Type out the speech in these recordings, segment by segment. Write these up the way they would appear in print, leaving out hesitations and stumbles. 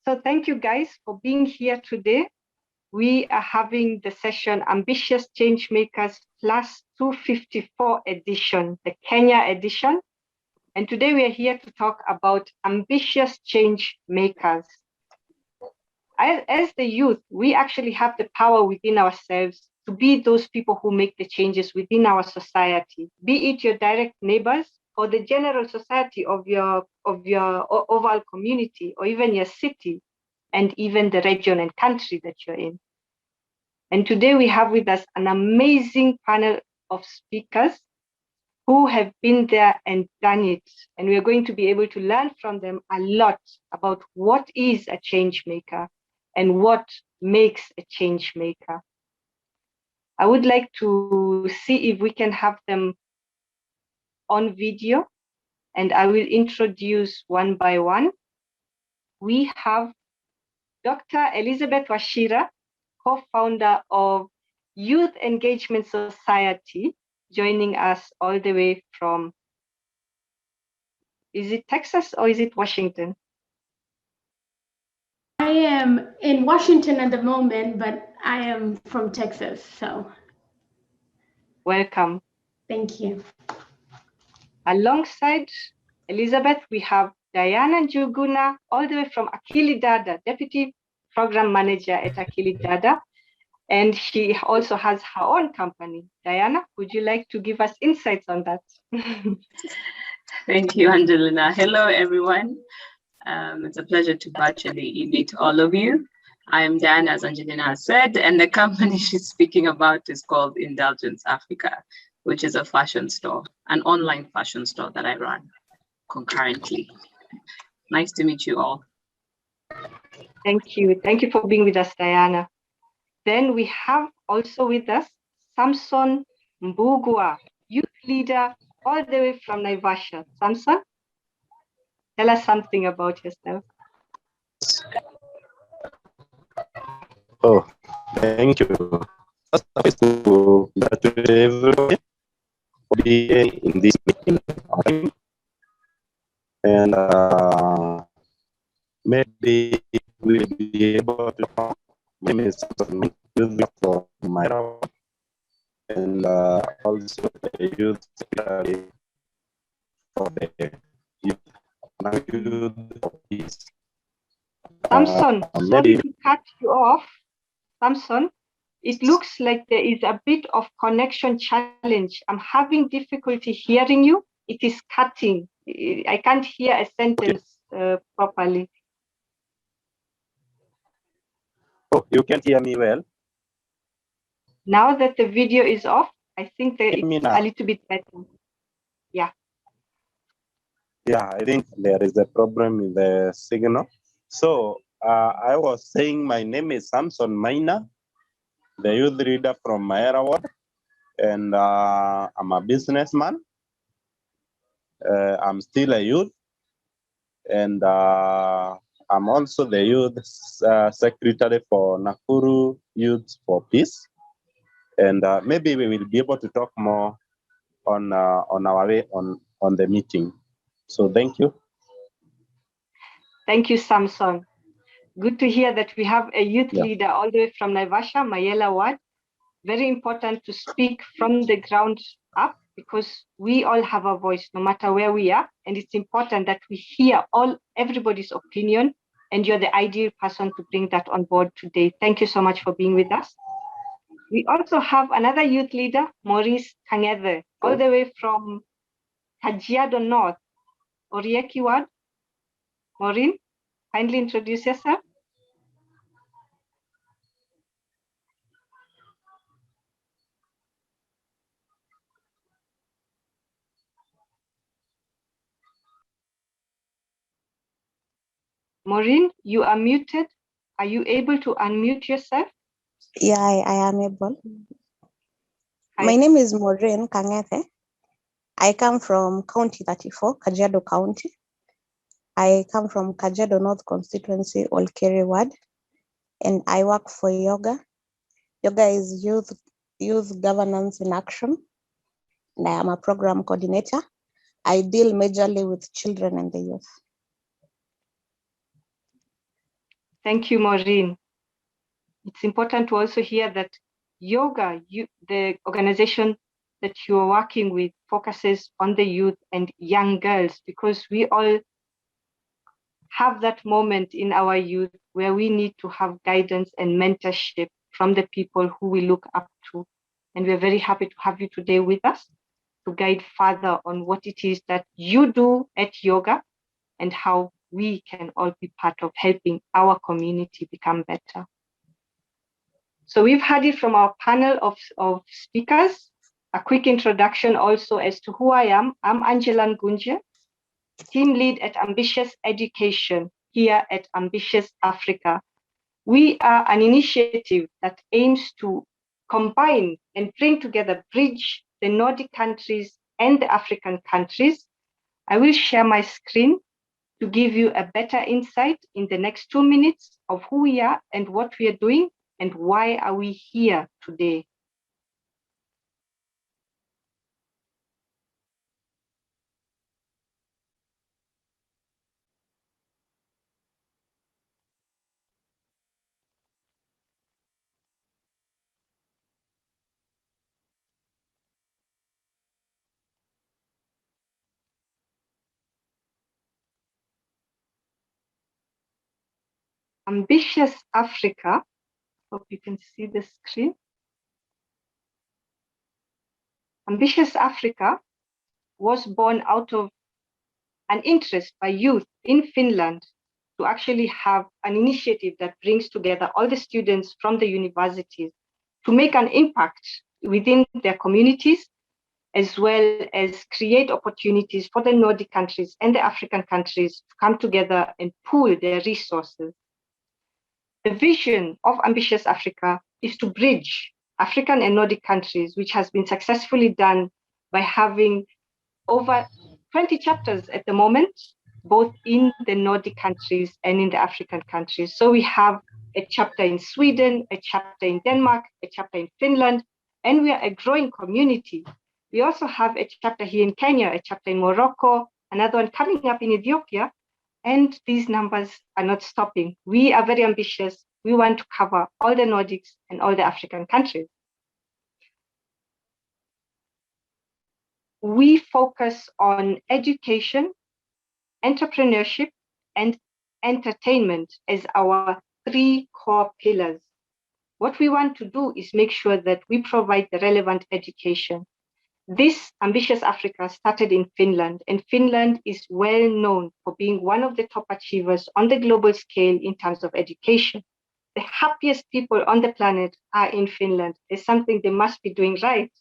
So thank you guys for being here today. We are having the session Ambitious Changemakers Plus 254 edition, the Kenya edition. And today we are here to talk about ambitious change makers. As the youth, we actually have the power within ourselves to be those people who make the changes within our society, be it your direct neighbors or the general society of your overall community, or even your city, and even the region and country that you're in. And today we have with us an amazing panel of speakers who have been there and done it. And we are going to be able to learn from them a lot about what is a change maker and what makes a change maker. I would like to see if we can have them on video, and I will introduce one by one. We have Dr. Elizabeth Wachira, co-founder of Youth Engagement Society, joining us all the way from, is it Texas or is it Washington? I am in Washington at the moment, but I am from Texas, so. Welcome. Thank you. Alongside Elizabeth, we have Diana Njuguna, all the way from Akili Dada, Deputy Program Manager at Akili Dada. And she also has her own company. Diana, would you like to give us insights on that? Thank you, Angelina. Hello, everyone. It's a pleasure to virtually meet all of you. I'm Diana, as Angelina has said, and the company she's speaking about is called Indulgence Africa, which is a fashion store, an online fashion store that I run concurrently. Nice to meet you all. Thank you. Thank you for being with us, Diana. Then we have also with us Samson Mbugua, youth leader all the way from Naivasha. Samson, tell us something about yourself. Oh, thank you. First, I wish to congratulate everybody for being in this meeting. And maybe we'll be able to talk. My name is Samson from my and also the youth secretary for the youth of peace. Samson, sorry to cut you off. Samson, it looks like there is a bit of connection challenge. I'm having difficulty hearing you. It is cutting. I can't hear a sentence properly. Oh, you can hear me well? Now that the video is off, I think that it's a little bit better. Yeah. Yeah, I think there is a problem with the signal. So I was saying my name is Samson Maina, the youth leader from Maera Ward, and I'm a businessman. I'm still a youth, and I'm also the youth secretary for Nakuru Youth for Peace. And maybe we will be able to talk more on our way on the meeting. So thank you. Thank you, Samson. Good to hear that we have a youth leader all the way from Naivasha, Mayela Ward. Very important to speak from the ground up, because we all have a voice no matter where we are. And it's important that we hear everybody's opinion, and you're the ideal person to bring that on board today. Thank you so much for being with us. We also have another youth leader, Maurice Kang'ethe, all the way from Kajiado North, Orieki Ward. Maureen, kindly introduce yourself. Maureen, you are muted. Are you able to unmute yourself? Yeah, I am able. Hi. My name is Maureen Kang'ethe. I come from County 34, Kajiado County. I come from Kajiado North Constituency, Olkeri Ward, and I work for Yoga. Yoga is youth governance in action, and I am a program coordinator. I deal majorly with children and the youth. Thank you, Maureen. It's important to also hear that yoga, the organization that you are working with, focuses on the youth and young girls, because we all have that moment in our youth where we need to have guidance and mentorship from the people who we look up to. And we're very happy to have you today with us to guide further on what it is that you do at yoga and how we can all be part of helping our community become better. So we've had it from our panel of speakers. A quick introduction also as to who I am. I'm Angela Ngunje, team lead at Ambitious Education here at Ambitious Africa. We are an initiative that aims to combine and bring together, bridge the Nordic countries and the African countries. I will share my screen to give you a better insight in the next 2 minutes of who we are and what we are doing and why are we here today. Ambitious Africa, hope you can see the screen. Ambitious Africa was born out of an interest by youth in Finland to actually have an initiative that brings together all the students from the universities to make an impact within their communities, as well as create opportunities for the Nordic countries and the African countries to come together and pool their resources. The vision of Ambitious Africa is to bridge African and Nordic countries, which has been successfully done by having over 20 chapters at the moment, both in the Nordic countries and in the African countries. So we have a chapter in Sweden, a chapter in Denmark, a chapter in Finland, and we are a growing community. We also have a chapter here in Kenya, a chapter in Morocco, another one coming up in Ethiopia, and these numbers are not stopping. We are very ambitious. We want to cover all the Nordics and all the African countries. We focus on education, entrepreneurship, and entertainment as our 3 core pillars. What we want to do is make sure that we provide the relevant education. This Ambitious Africa started in Finland, and Finland is well known for being one of the top achievers on the global scale in terms of education. The happiest people on the planet are in Finland. There's something they must be doing right.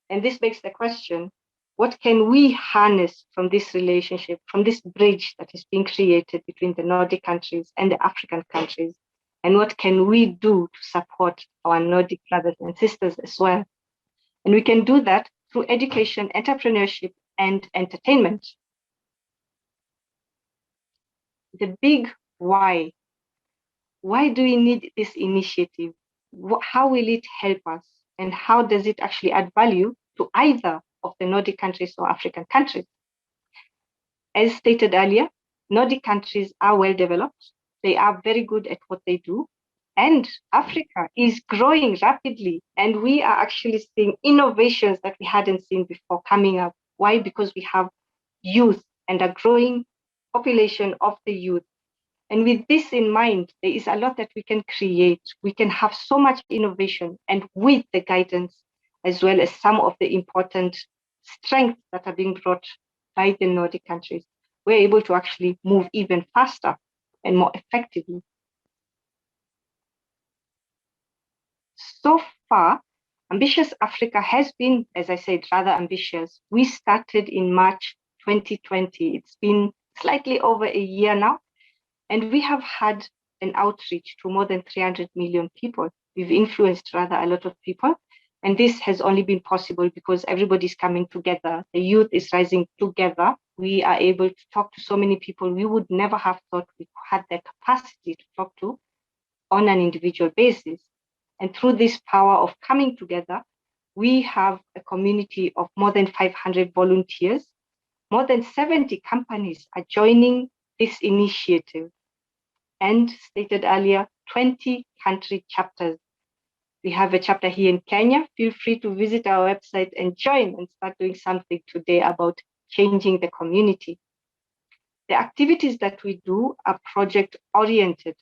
And this begs the question, what can we harness from this relationship, from this bridge that is being created between the Nordic countries and the African countries? And what can we do to support our Nordic brothers and sisters as well? And we can do that through education, entrepreneurship, and entertainment. The big why. Why do we need this initiative? How will it help us? And how does it actually add value to either of the Nordic countries or African countries? As stated earlier, Nordic countries are well developed. They are very good at what they do. And Africa is growing rapidly. And we are actually seeing innovations that we hadn't seen before coming up. Why? Because we have youth and a growing population of the youth. And with this in mind, there is a lot that we can create. We can have so much innovation, and with the guidance, as well as some of the important strengths that are being brought by the Nordic countries, we're able to actually move even faster and more effectively. So far, Ambitious Africa has been, as I said, rather ambitious. We started in March 2020. It's been slightly over a year now. And we have had an outreach to more than 300 million people. We've influenced rather a lot of people. And this has only been possible because everybody's coming together. The youth is rising together. We are able to talk to so many people we would never have thought we had the capacity to talk to on an individual basis. And through this power of coming together, we have a community of more than 500 volunteers. More than 70 companies are joining this initiative. and stated earlier, 20 country chapters. We have a chapter here in Kenya. Feel free to visit our website and join and start doing something today about changing the community. The activities that we do are project oriented.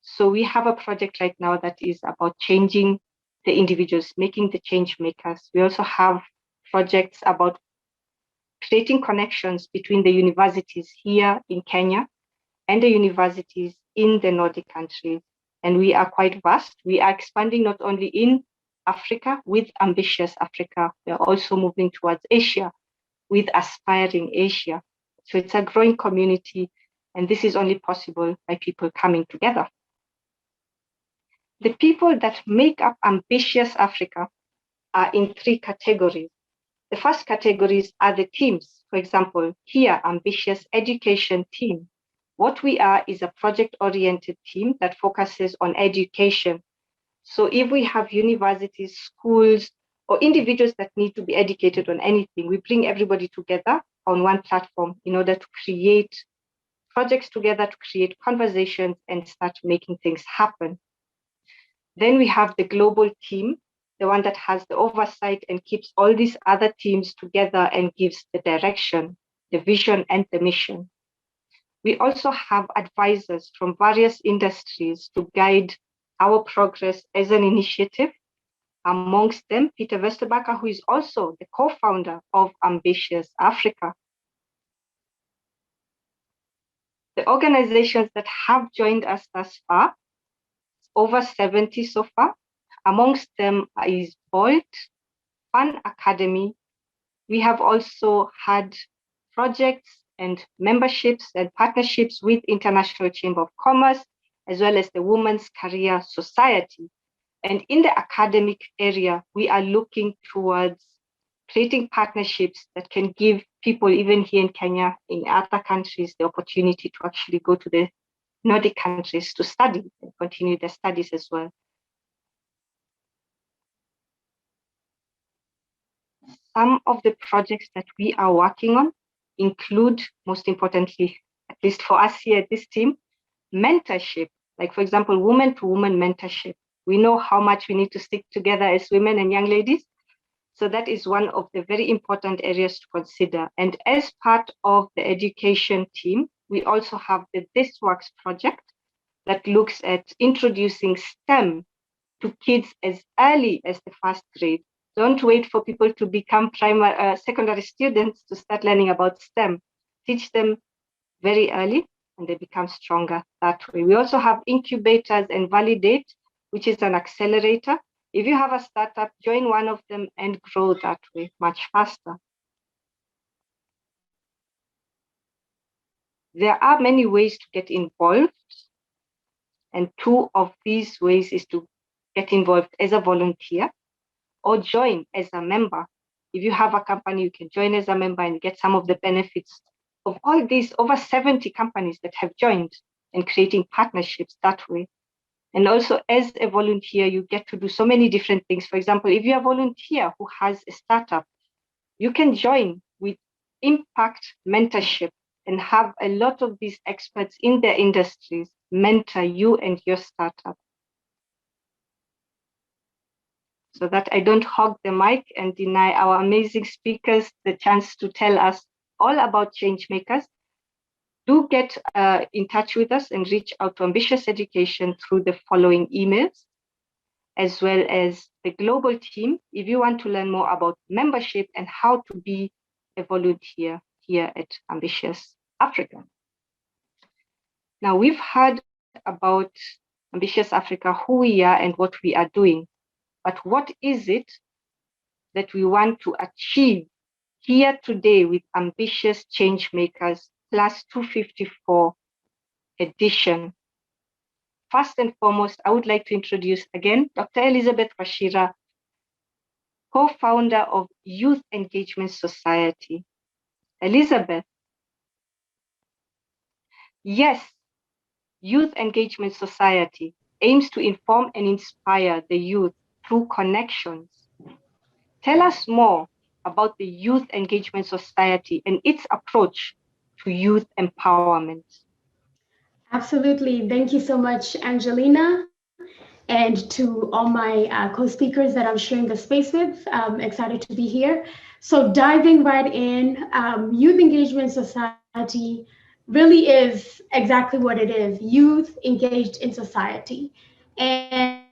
So we have a project right now that is about changing the individuals, making the change makers. We also have projects about creating connections between the universities here in Kenya and the universities in the Nordic countries. And we are quite vast. We are expanding not only in Africa with Ambitious Africa, we are also moving towards Asia with Aspiring Asia. So it's a growing community, and this is only possible by people coming together. The people that make up Ambitious Africa are in 3 categories. The first categories are the teams. For example, here, Ambitious Education Team. What we are is a project-oriented team that focuses on education. So if we have universities, schools, or individuals that need to be educated on anything, we bring everybody together on one platform in order to create projects together, to create conversations and start making things happen. Then we have the global team, the one that has the oversight and keeps all these other teams together and gives the direction, the vision, and the mission. We also have advisors from various industries to guide our progress as an initiative. Amongst them, Peter Westerbacher, who is also the co-founder of Ambitious Africa. The organizations that have joined us thus far, over 70 so far. Amongst them is Bolt, Fun Academy. We have also had projects and memberships and partnerships with International Chamber of Commerce, as well as the Women's Career Society. And in the academic area, we are looking towards creating partnerships that can give people, even here in Kenya, in other countries, the opportunity to actually go to the Nordic countries to study and continue their studies as well. Some of the projects that we are working on include, most importantly, at least for us here at this team, mentorship. Like, for example, woman-to-woman mentorship. We know how much we need to stick together as women and young ladies. So that is one of the very important areas to consider. And as part of the education team, we also have the This Works project that looks at introducing STEM to kids as early as the 1st grade. Don't wait for people to become secondary students to start learning about STEM. Teach them very early and they become stronger that way. We also have incubators and Validate, which is an accelerator. If you have a startup, join one of them and grow that way much faster. There are many ways to get involved. And 2 of these ways is to get involved as a volunteer or join as a member. If you have a company, you can join as a member and get some of the benefits of all these over 70 companies that have joined and creating partnerships that way. And also as a volunteer, you get to do so many different things. For example, if you're a volunteer who has a startup, you can join with impact mentorship and have a lot of these experts in their industries mentor you and your startup. So that I don't hog the mic and deny our amazing speakers the chance to tell us all about Changemakers. Do get in touch with us and reach out to Ambitious Education through the following emails, as well as the global team, if you want to learn more about membership and how to be a volunteer here at Ambitious Africa. Now, we've heard about Ambitious Africa, who we are and what we are doing. But what is it that we want to achieve here today with Ambitious Changemakers Class 254 edition? First and foremost, I would like to introduce again Dr. Elizabeth Wachira, co-founder of Youth Engagement Society. Elizabeth. Yes, Youth Engagement Society aims to inform and inspire the youth through connections. Tell us more about the Youth Engagement Society and its approach to youth empowerment. Absolutely. Thank you so much, Angelina, and to all my co-speakers that I'm sharing the space with. I'm excited to be here. So diving right in, Youth Engagement Society really is exactly what it is, youth engaged in society. And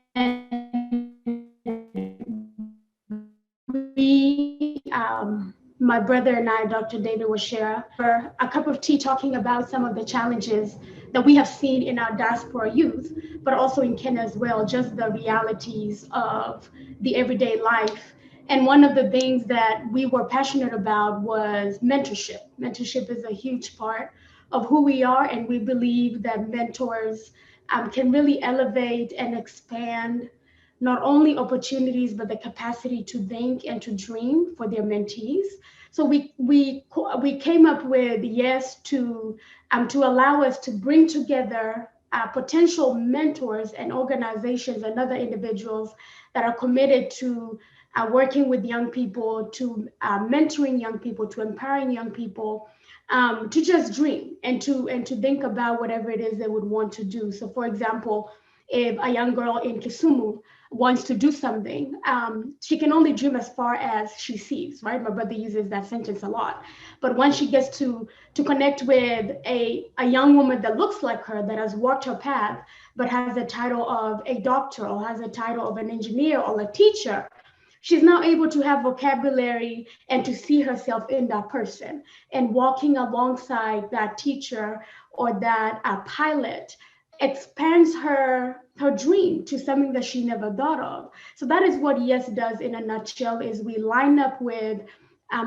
my brother and I, Dr. David Washera, for a cup of tea talking about some of the challenges that we have seen in our diaspora youth, but also in Kenya as well, just the realities of the everyday life. And one of the things that we were passionate about was mentorship. Mentorship is a huge part of who we are, and we believe that mentors can really elevate and expand not only opportunities but the capacity to think and to dream for their mentees. So we came up with yes to allow us to bring together potential mentors and organizations and other individuals that are committed to working with young people, to mentoring young people, to empowering young people, to just dream and to think about whatever it is they would want to do. So, for example, if a young girl in Kisumu wants to do something, she can only dream as far as she sees, right? My brother uses that sentence a lot. But once she gets to connect with a young woman that looks like her, that has walked her path, but has a title of a doctor or has a title of an engineer or a teacher, she's now able to have vocabulary and to see herself in that person. And walking alongside that teacher or that pilot expands her dream to something that she never thought of. So that is what YES does in a nutshell, is we line up with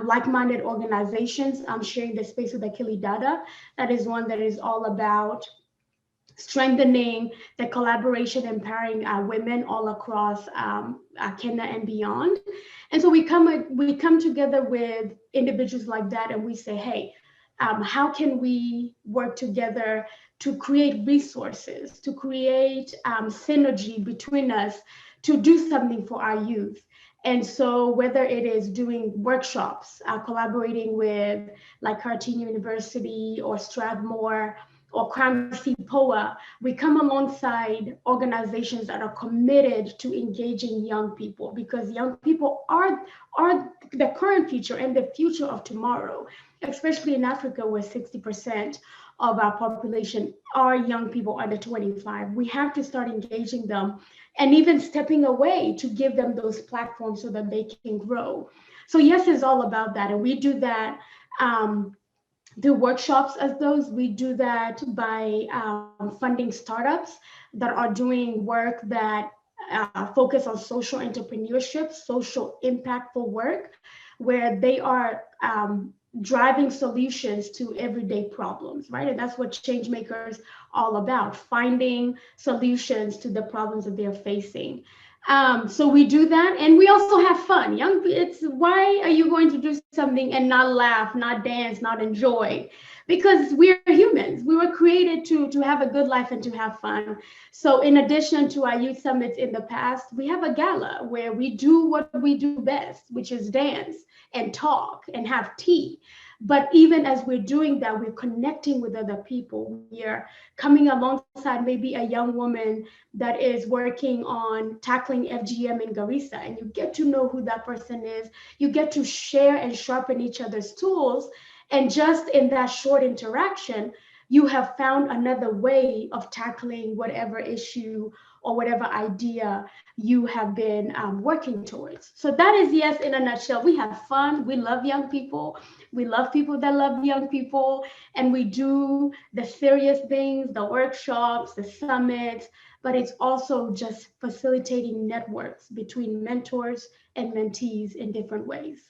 like-minded organizations. I'm sharing the space with Akili Dada. That is one that is all about strengthening the collaboration, empowering women all across Kenya and beyond. And so we come together with individuals like that, and we say, hey, how can we work together to create resources, to create synergy between us, to do something for our youth? And so whether it is doing workshops, collaborating with like Carleton University or Strathmore or Crime POA, we come alongside organizations that are committed to engaging young people, because young people are the current future and the future of tomorrow, especially in Africa, where 60% of our population are young people under 25. We have to start engaging them and even stepping away to give them those platforms so that they can grow. So YES is all about that. And we do that through workshops as those. We do that by funding startups that are doing work that focus on social entrepreneurship, social impactful work, where they are driving solutions to everyday problems, right? And that's what Changemakers all about, finding solutions to the problems that they're facing. So we do that, and we also have fun. It's why are you going to do something and not laugh, not dance, not enjoy? Because we're humans. We were created to have a good life and to have fun. So in addition to our youth summits in the past, we have a gala where we do what we do best, which is dance and talk and have tea. But even as we're doing that, we're connecting with other people. We are coming alongside maybe a young woman that is working on tackling FGM in Garissa, and you get to know who that person is. You get to share and sharpen each other's tools. And just in that short interaction, you have found another way of tackling whatever issue or whatever idea you have been working towards. So that is YES in a nutshell. We have fun. We love young people. We love people that love young people. And we do the serious things, the workshops, the summits, but it's also just facilitating networks between mentors and mentees in different ways.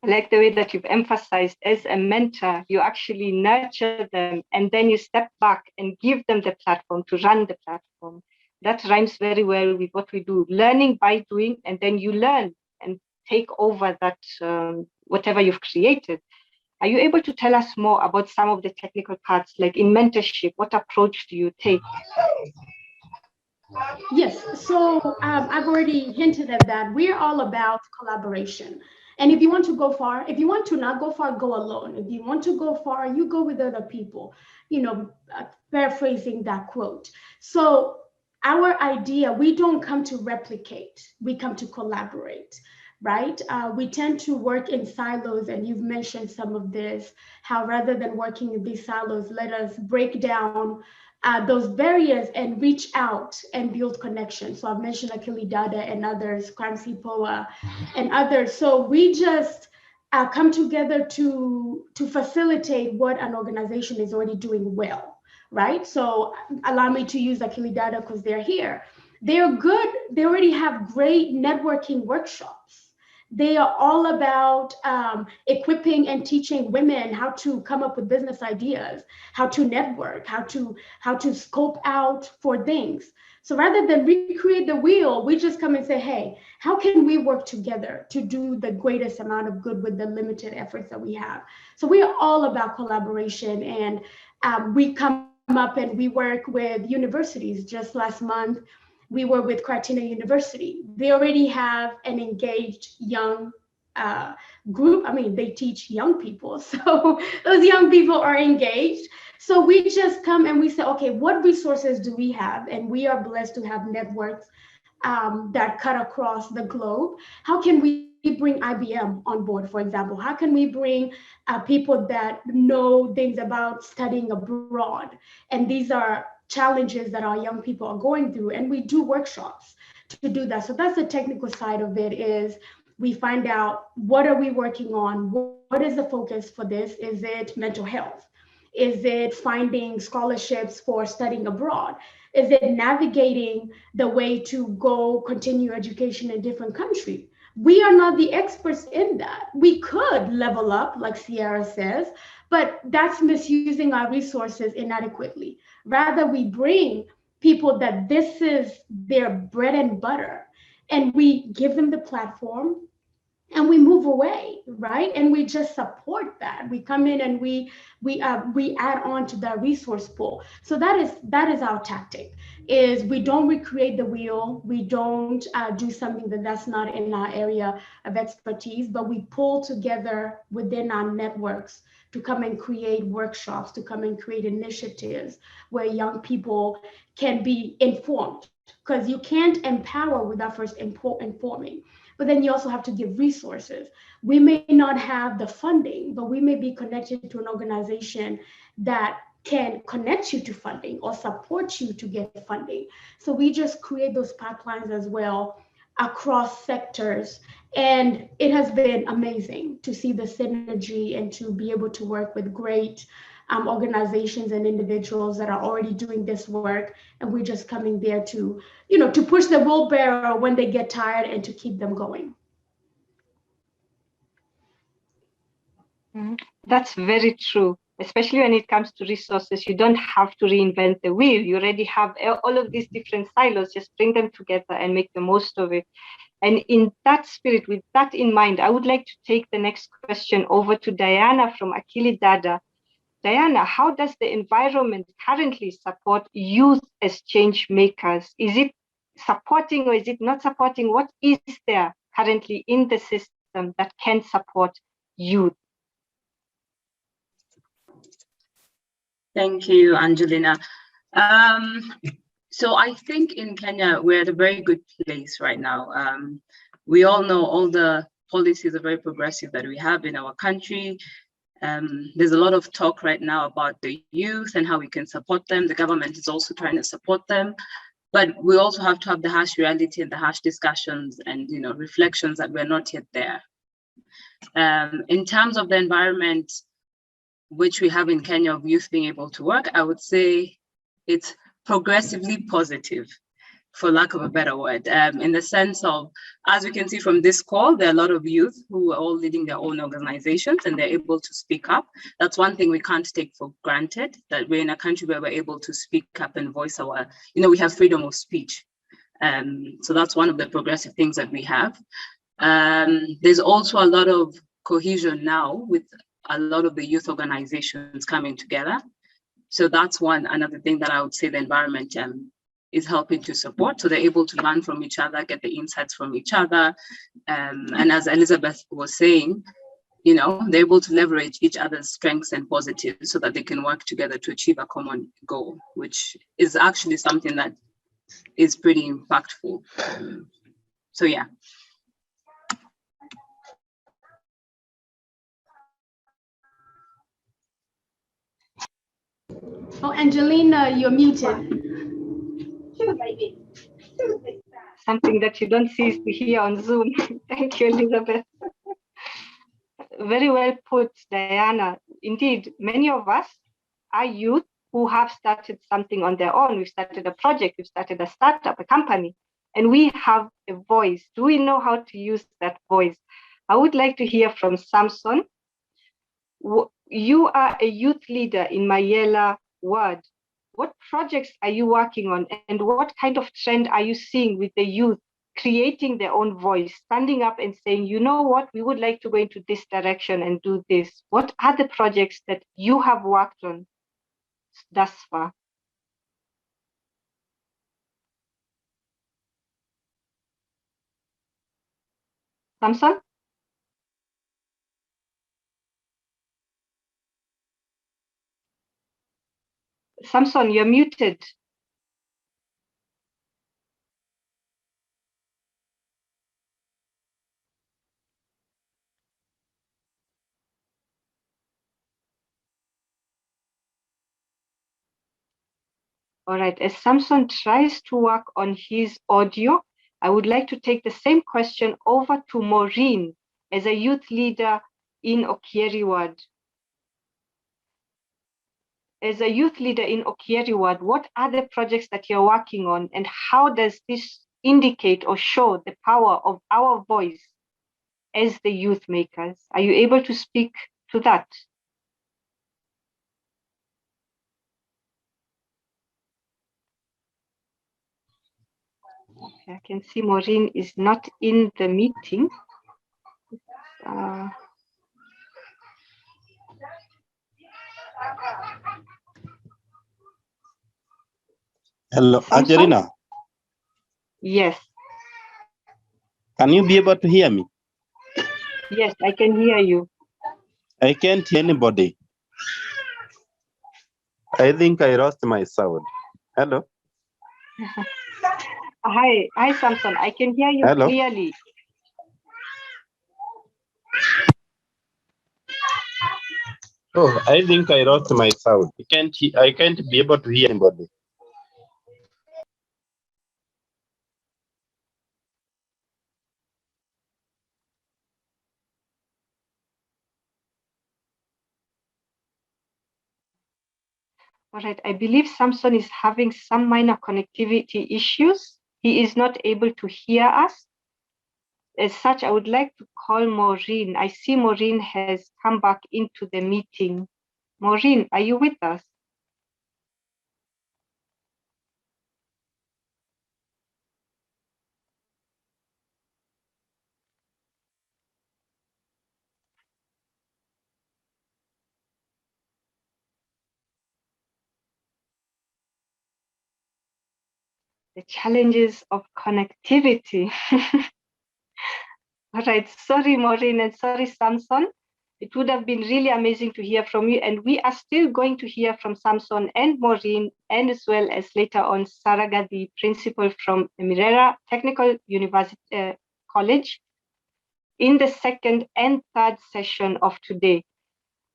I like the way that you've emphasized, as a mentor, you actually nurture them and then you step back and give them the platform to run the platform. That rhymes very well with what we do, learning by doing, and then you learn and take over that whatever you've created. Are you able to tell us more about some of the technical parts, like in mentorship? What approach do you take? Yes, so I've already hinted at that. We're all about collaboration. And if you want to go far, if you want to not go far, go alone. If you want to go far, you go with other people, paraphrasing that quote. So our idea, we don't come to replicate, we come to collaborate, right? We tend to work in silos, and you've mentioned some of this, how rather than working in these silos, let us break down those barriers and reach out and build connections. So I've mentioned Akili Dada and others, Kramsi Poa and others. So we just come together to facilitate what an organization is already doing well, right? So allow me to use Akili Dada because they're here. They're good. They already have great networking workshops. They are all about equipping and teaching women how to come up with business ideas, how to network, how to scope out for things. So rather than recreate the wheel, we just come and say, hey, how can we work together to do the greatest amount of good with the limited efforts that we have? So we are all about collaboration, and we come up and we work with universities. Just last month, we were with Cartina University. They already have an engaged young group. I mean, they teach young people. So those young people are engaged. So we just come and we say, okay, what resources do we have? And we are blessed to have networks that cut across the globe. How can we bring IBM on board, for example? How can we bring people that know things about studying abroad? And these are challenges that our young people are going through, and we do workshops to do that. So that's the technical side of it, is we find out what are we working on, what is the focus for this? Is it mental health? Is it finding scholarships for studying abroad? Is it navigating the way to go continue education in different countries? We are not the experts in that. We could level up, like Sierra says, but that's misusing our resources inadequately. Rather, we bring people that this is their bread and butter, and we give them the platform, and we move away, right? And we just support that. We come in and we add on to that resource pool. So that is our tactic. Is we don't recreate the wheel. We don't do something that's not in our area of expertise, but we pull together within our networks to come and create workshops, to come and create initiatives where young people can be informed, because you can't empower without first informing. But then you also have to give resources. We may not have the funding, but we may be connected to an organization that can connect you to funding or support you to get funding. So we just create those pipelines as well across sectors. And it has been amazing to see the synergy and to be able to work with great organizations and individuals that are already doing this work, and we're just coming there to, to push the wheelbarrow when they get tired and to keep them going. That's very true, especially when it comes to resources. You don't have to reinvent the wheel. You already have all of these different silos. Just bring them together and make the most of it. And in that spirit, with that in mind, I would like to take the next question over to Diana from Akili Dada. Diana, how does the environment currently support youth as change makers? Is it supporting or is it not supporting? What is there currently in the system that can support youth? Thank you, Angelina. So I think in Kenya, we're at a very good place right now. We all know all the policies are very progressive that we have in our country. There's a lot of talk right now about the youth and how we can support them. The government is also trying to support them, but we also have to have the harsh reality and the harsh discussions and reflections that we're not yet there. In terms of the environment which we have in Kenya of youth being able to work, I would say it's progressively positive, for lack of a better word, in the sense of, as we can see from this call, there are a lot of youth who are all leading their own organizations and they're able to speak up. That's one thing we can't take for granted, that we're in a country where we're able to speak up and voice our, we have freedom of speech. So that's one of the progressive things that we have. There's also a lot of cohesion now with a lot of the youth organizations coming together. So that's another thing that I would say the environment is helping to support. So they're able to learn from each other, get the insights from each other. And as Elizabeth was saying, you know, they're able to leverage each other's strengths and positives so that they can work together to achieve a common goal, which is actually something that is pretty impactful. So yeah. Oh, Angelina, you're muted. Something that you don't see here on Zoom. Thank you, Elizabeth. Very well put, Diana. Indeed, many of us are youth who have started something on their own. We've started a project, we've started a startup, a company, and we have a voice. Do we know how to use that voice? I would like to hear from Samson. You are a youth leader in Mayela ward. What projects are you working on, and what kind of trend are you seeing with the youth creating their own voice, standing up and saying, you know what, we would like to go into this direction and do this? What are the projects that you have worked on thus far? Samson? Samson, you're muted. All right, as Samson tries to work on his audio, I would like to take the same question over to Maureen as a youth leader in Okieri ward. As a youth leader in Okieri ward, what are the projects that you're working on, and how does this indicate or show the power of our voice as the youth makers? Are you able to speak to that? I can see Maureen is not in the meeting. Hello, Samson? Angelina. Yes. Can you be able to hear me? Yes, I can hear you. I can't hear anybody. I think I lost my sound. Hello. Hi, Samson. I can hear you Hello. clearly. Oh, I think I lost my sound. I can't be able to hear anybody. All right, I believe Samson is having some minor connectivity issues. He is not able to hear us. As such, I would like to call Maureen. I see Maureen has come back into the meeting. Maureen, are you with us? The challenges of connectivity. All right, sorry, Maureen, and sorry, Samson. It would have been really amazing to hear from you, and we are still going to hear from Samson and Maureen, and as well as later on Saraga, the principal from Mirera Technical University College, in the second and third session of today.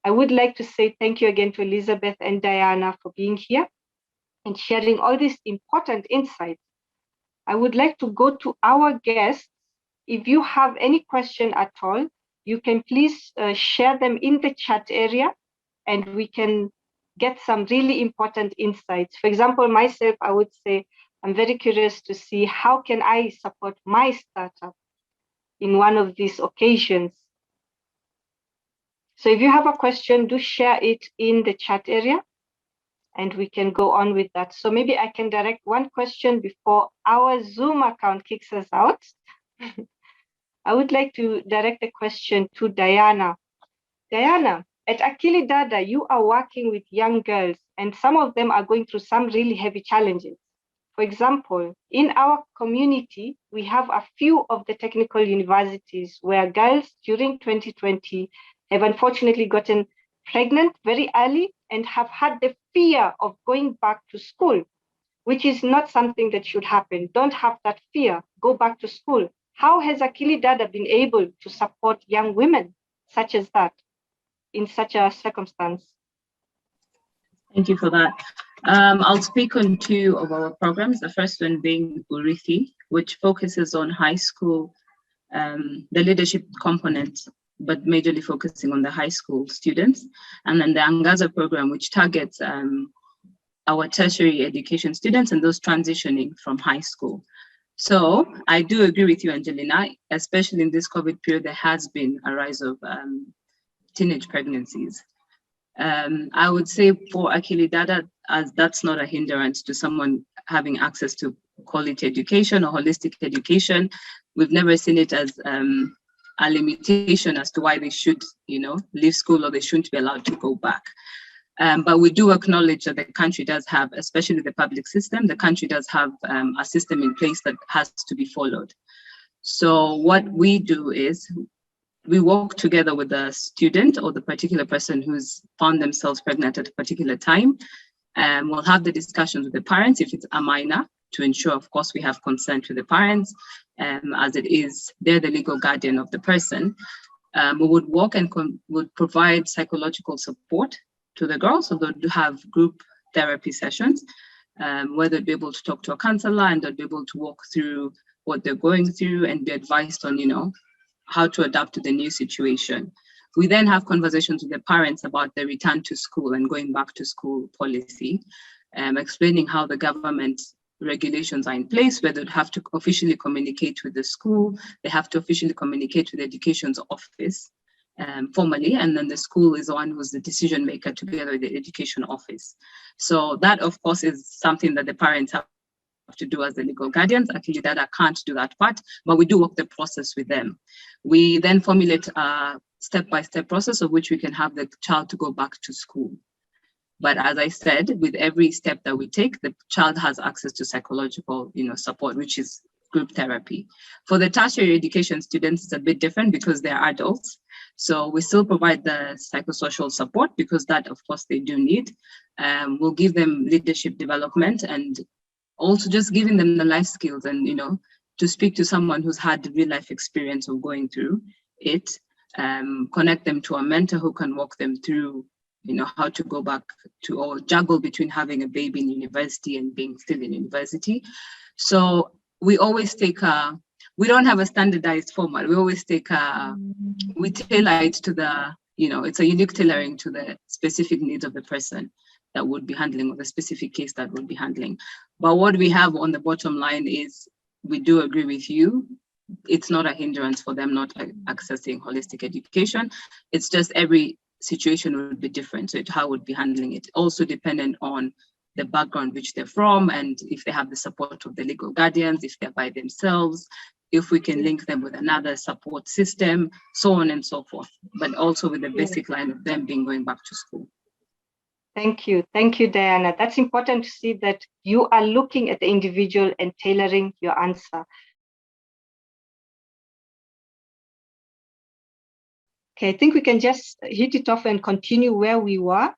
I would like to say thank you again to Elizabeth and Diana for being here and sharing all these important insights. I would like to go to our guests. If you have any question at all, you can please share them in the chat area, and we can get some really important insights. For example, myself, I would say, I'm very curious to see how can I support my startup in one of these occasions. So if you have a question, do share it in the chat area, and we can go on with that. So maybe I can direct one question before our Zoom account kicks us out. I would like to direct a question to Diana. Diana, at Akili Dada, you are working with young girls, and some of them are going through some really heavy challenges. For example, in our community, we have a few of the technical universities where girls during 2020 have unfortunately gotten pregnant very early and have had the fear of going back to school, which is not something that should happen. Don't have that fear, go back to school. How has Akili Dada been able to support young women such as that in such a circumstance? Thank you for that. I'll speak on two of our programs. The first one being Urithi, which focuses on high school, the leadership component, but majorly focusing on the high school students. And then the Angaza program, which targets our tertiary education students and those transitioning from high school. So I do agree with you, Angelina, especially in this COVID period, there has been a rise of teenage pregnancies. I would say for Akili Dada, as that's not a hindrance to someone having access to quality education or holistic education. We've never seen it as a limitation as to why they should, leave school or they shouldn't be allowed to go back. But we do acknowledge that the country does have, especially the public system, the country does have a system in place that has to be followed. So what we do is we work together with the student or the particular person who's found themselves pregnant at a particular time. We'll have the discussions with the parents if it's a minor to ensure, of course, we have consent with the parents, as it is, they're the legal guardian of the person. We would work and would provide psychological support to the girls, so they'll have group therapy sessions, where they'll be able to talk to a counselor and they'll be able to walk through what they're going through and be advised on, how to adapt to the new situation. We then have conversations with the parents about the return to school and going back to school policy, explaining how the government regulations are in place, where they'd have to officially communicate with the school, they have to officially communicate with the education's office formally, and then the school is the one who's the decision maker together with the education office. So that, of course, is something that the parents have to do as the legal guardians. Akili Dada can't do that part, but we do work the process with them. We then formulate a step-by-step process of which we can have the child to go back to school. But as I said, with every step that we take, the child has access to psychological, support, which is group therapy. For the tertiary education students, it's a bit different because they're adults. So we still provide the psychosocial support because that, of course, they do need. We'll give them leadership development and also just giving them the life skills and, to speak to someone who's had real life experience of going through it, connect them to a mentor who can walk them through, how to go back to or juggle between having a baby in university and being still in university. So we always take we don't have a standardized format. We always take we tailor it to the, it's a unique tailoring to the specific needs of the person that would be handling, or the specific case that would be handling. But what we have on the bottom line is we do agree with you. It's not a hindrance for them not accessing holistic education. It's just every situation would be different. So how would be handling it. Also dependent on the background which they're from and if they have the support of the legal guardians, if they're by themselves, if we can link them with another support system, so on and so forth. But also with the basic line of them going back to school. Thank you, Diana. That's important to see that you are looking at the individual and tailoring your answer. Okay, I think we can just hit it off and continue where we were.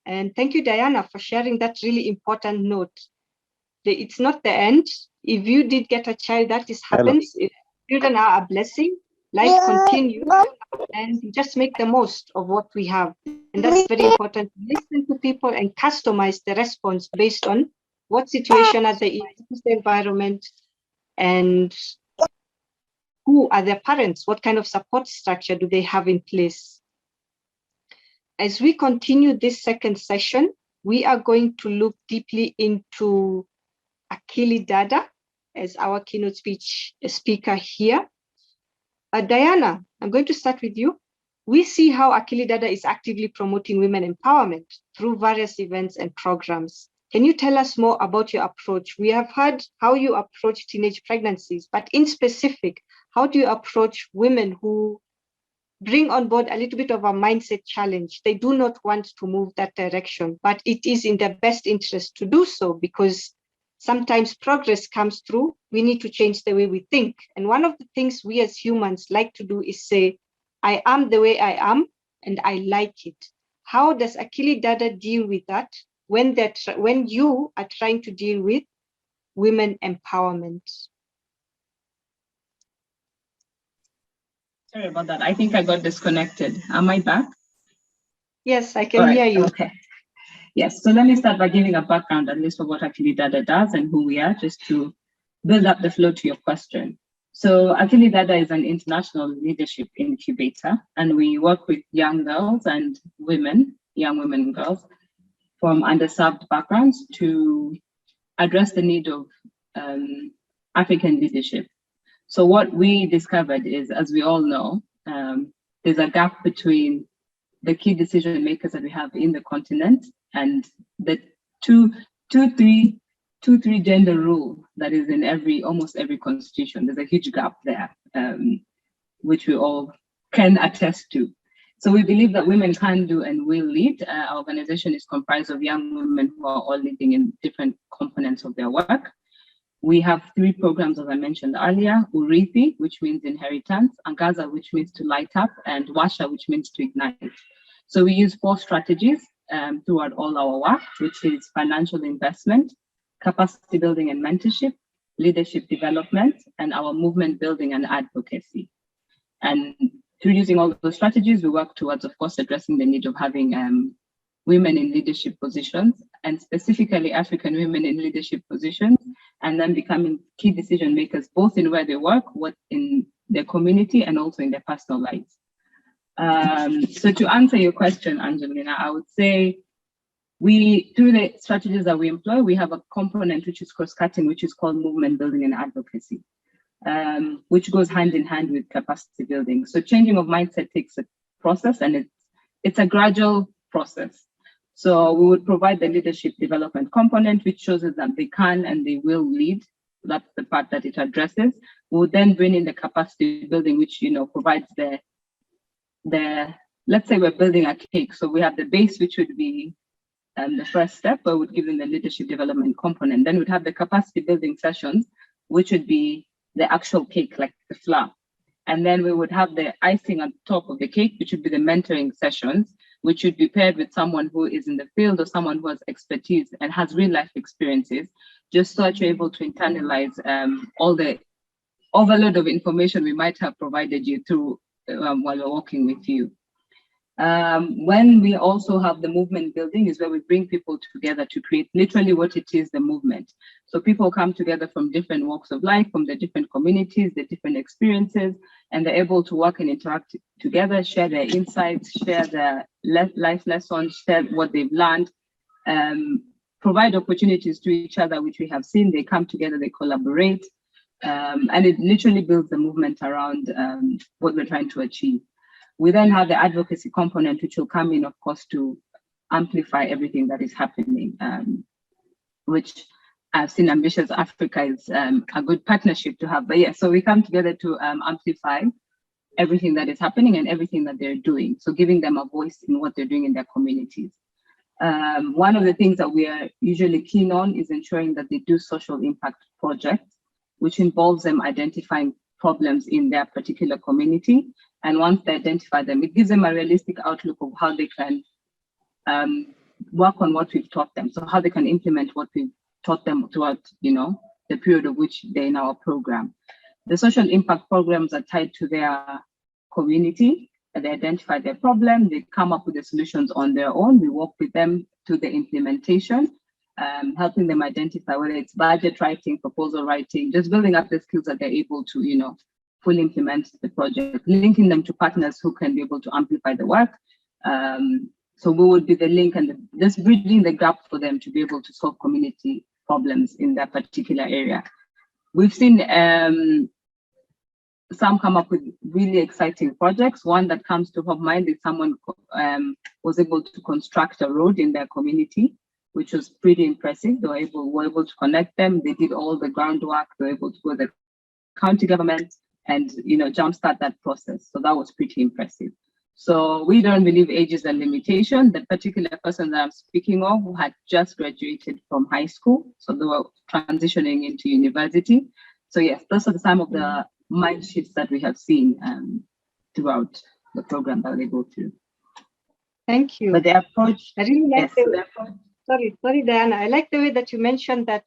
And thank you, Diana, for sharing that really important note. It's not the end. If you did get a child, that happens. If children are a blessing, life continues, and you just make the most of what we have. And that's very important. Listen to people and customize the response based on what situation are they in, what's the environment, and who are their parents, what kind of support structure do they have in place. As we continue this second session, we are going to look deeply into Akili Dada as our keynote speaker here. Diana, I'm going to start with you. We see how Akili Dada is actively promoting women empowerment through various events and programs. Can you tell us more about your approach? We have heard how you approach teenage pregnancies, but in specific, how do you approach women who bring on board a little bit of a mindset challenge? They do not want to move that direction, but it is in their best interest to do so because sometimes progress comes through, we need to change the way we think. And one of the things we as humans like to do is say, I am the way I am, and I like it. How does Akili Dada deal with that when you are trying to deal with women empowerment? Sorry about that. I think I got disconnected. Am I back? Yes, I can hear you. Okay. Yes, so let me start by giving a background, at least for what Akili Dada does and who we are, just to build up the flow to your question. So Akili Dada is an international leadership incubator, and we work with young girls and women, young women and girls from underserved backgrounds to address the need of African leadership. So what we discovered is, as we all know, there's a gap between the key decision makers that we have in the continent and the two three gender rule that is in almost every constitution. There's a huge gap there, which we all can attest to. So we believe that women can do and will lead. Our organization is comprised of young women who are all leading in different components of their work. We have 3 programs, as I mentioned earlier: Urithi, which means inheritance; Angaza, which means to light up; and Washa, which means to ignite. So we use 4 strategies throughout all our work, which is financial investment, capacity building and mentorship, leadership development, and our movement building and advocacy. And through using all those strategies, we work towards, of course, addressing the need of having women in leadership positions, and specifically African women in leadership positions, and then becoming key decision makers, both in where they work, what in their community, and also in their personal lives. So to answer your question, Angelina, I would say through the strategies that we employ, we have a component which is cross-cutting, which is called movement building and advocacy, which goes hand in hand with capacity building. So changing of mindset takes a process, and it's a gradual process. So we would provide the leadership development component, which shows us that they can and they will lead. That's the part that it addresses. We would then bring in the capacity building, which provides the let's say we're building a cake. So we have the base, which would be the first step, but we'd give them the leadership development component. Then we'd have the capacity building sessions, which would be the actual cake, like the flour. And then we would have the icing on top of the cake, which would be the mentoring sessions, which would be paired with someone who is in the field or someone who has expertise and has real life experiences, just so that you're able to internalize all the overload of information we might have provided you through while we're working with you. When we also have the movement building is where we bring people together to create literally what it is, the movement. So people come together from different walks of life, from the different communities, the different experiences, and they're able to work and interact together, share their insights, share their life lessons, share what they've learned, provide opportunities to each other, which we have seen. They come together, they collaborate, and it literally builds the movement around what we're trying to achieve. We then have the advocacy component, which will come in, of course, to amplify everything that is happening, which I've seen Ambitious Africa is a good partnership to have. But yeah, so we come together to amplify everything that is happening and everything that they're doing. So giving them a voice in what they're doing in their communities. One of the things that we are usually keen on is ensuring that they do social impact projects, which involves them identifying problems in their particular community. And once they identify them, it gives them a realistic outlook of how they can work on what we've taught them. So how they can implement what we've taught them throughout, the period of which they're in our program. The social impact programs are tied to their community. They identify their problem, they come up with the solutions on their own. We work with them to the implementation, helping them identify whether it's budget writing, proposal writing, just building up the skills that they're able to, fully implement the project, linking them to partners who can be able to amplify the work. So we would be the link and just bridging the gap for them to be able to solve community problems in that particular area. We've seen some come up with really exciting projects. One that comes to mind is someone was able to construct a road in their community, which was pretty impressive. They were able to connect them. They did all the groundwork. They were able to go to the county government and jumpstart that process. So that was pretty impressive. So we don't believe age is a limitation. The particular person that I'm speaking of who had just graduated from high school, so they were transitioning into university. So yes, those are some of the mind shifts that we have seen throughout the program that they go through. Thank you. But the approach, I really like yes, sorry, Diana. I like the way that you mentioned that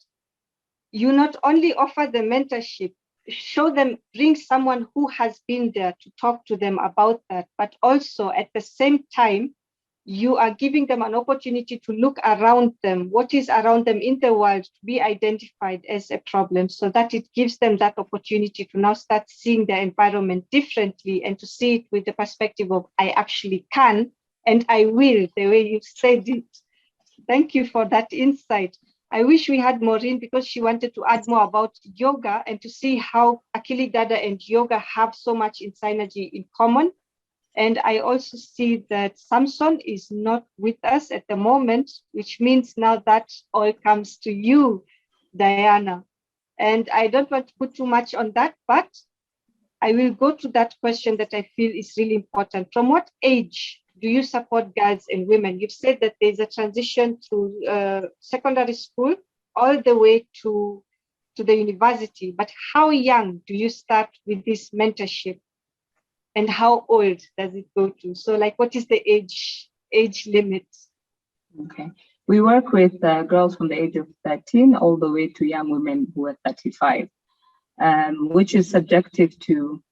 you not only offer the mentorship, show them, bring someone who has been there to talk to them about that, but also at the same time, you are giving them an opportunity to look around them, what is around them in the world, to be identified as a problem, so that it gives them that opportunity to now start seeing their environment differently and to see it with the perspective of I actually can and I will, the way you said it. Thank you for that insight. I wish we had Maureen because she wanted to add more about yoga and to see how Akili Dada and yoga have so much in synergy in common. And I also see that Samson is not with us at the moment, which means now that all comes to you, Diana. And I don't want to put too much on that, but I will go to that question that I feel is really important. From what age do you support girls and women? You've said that there's a transition to secondary school all the way to the university, but how young do you start with this mentorship? And how old does it go to? So like, what is the age limit? Okay. We work with girls from the age of 13 all the way to young women who are 35, which is subjective to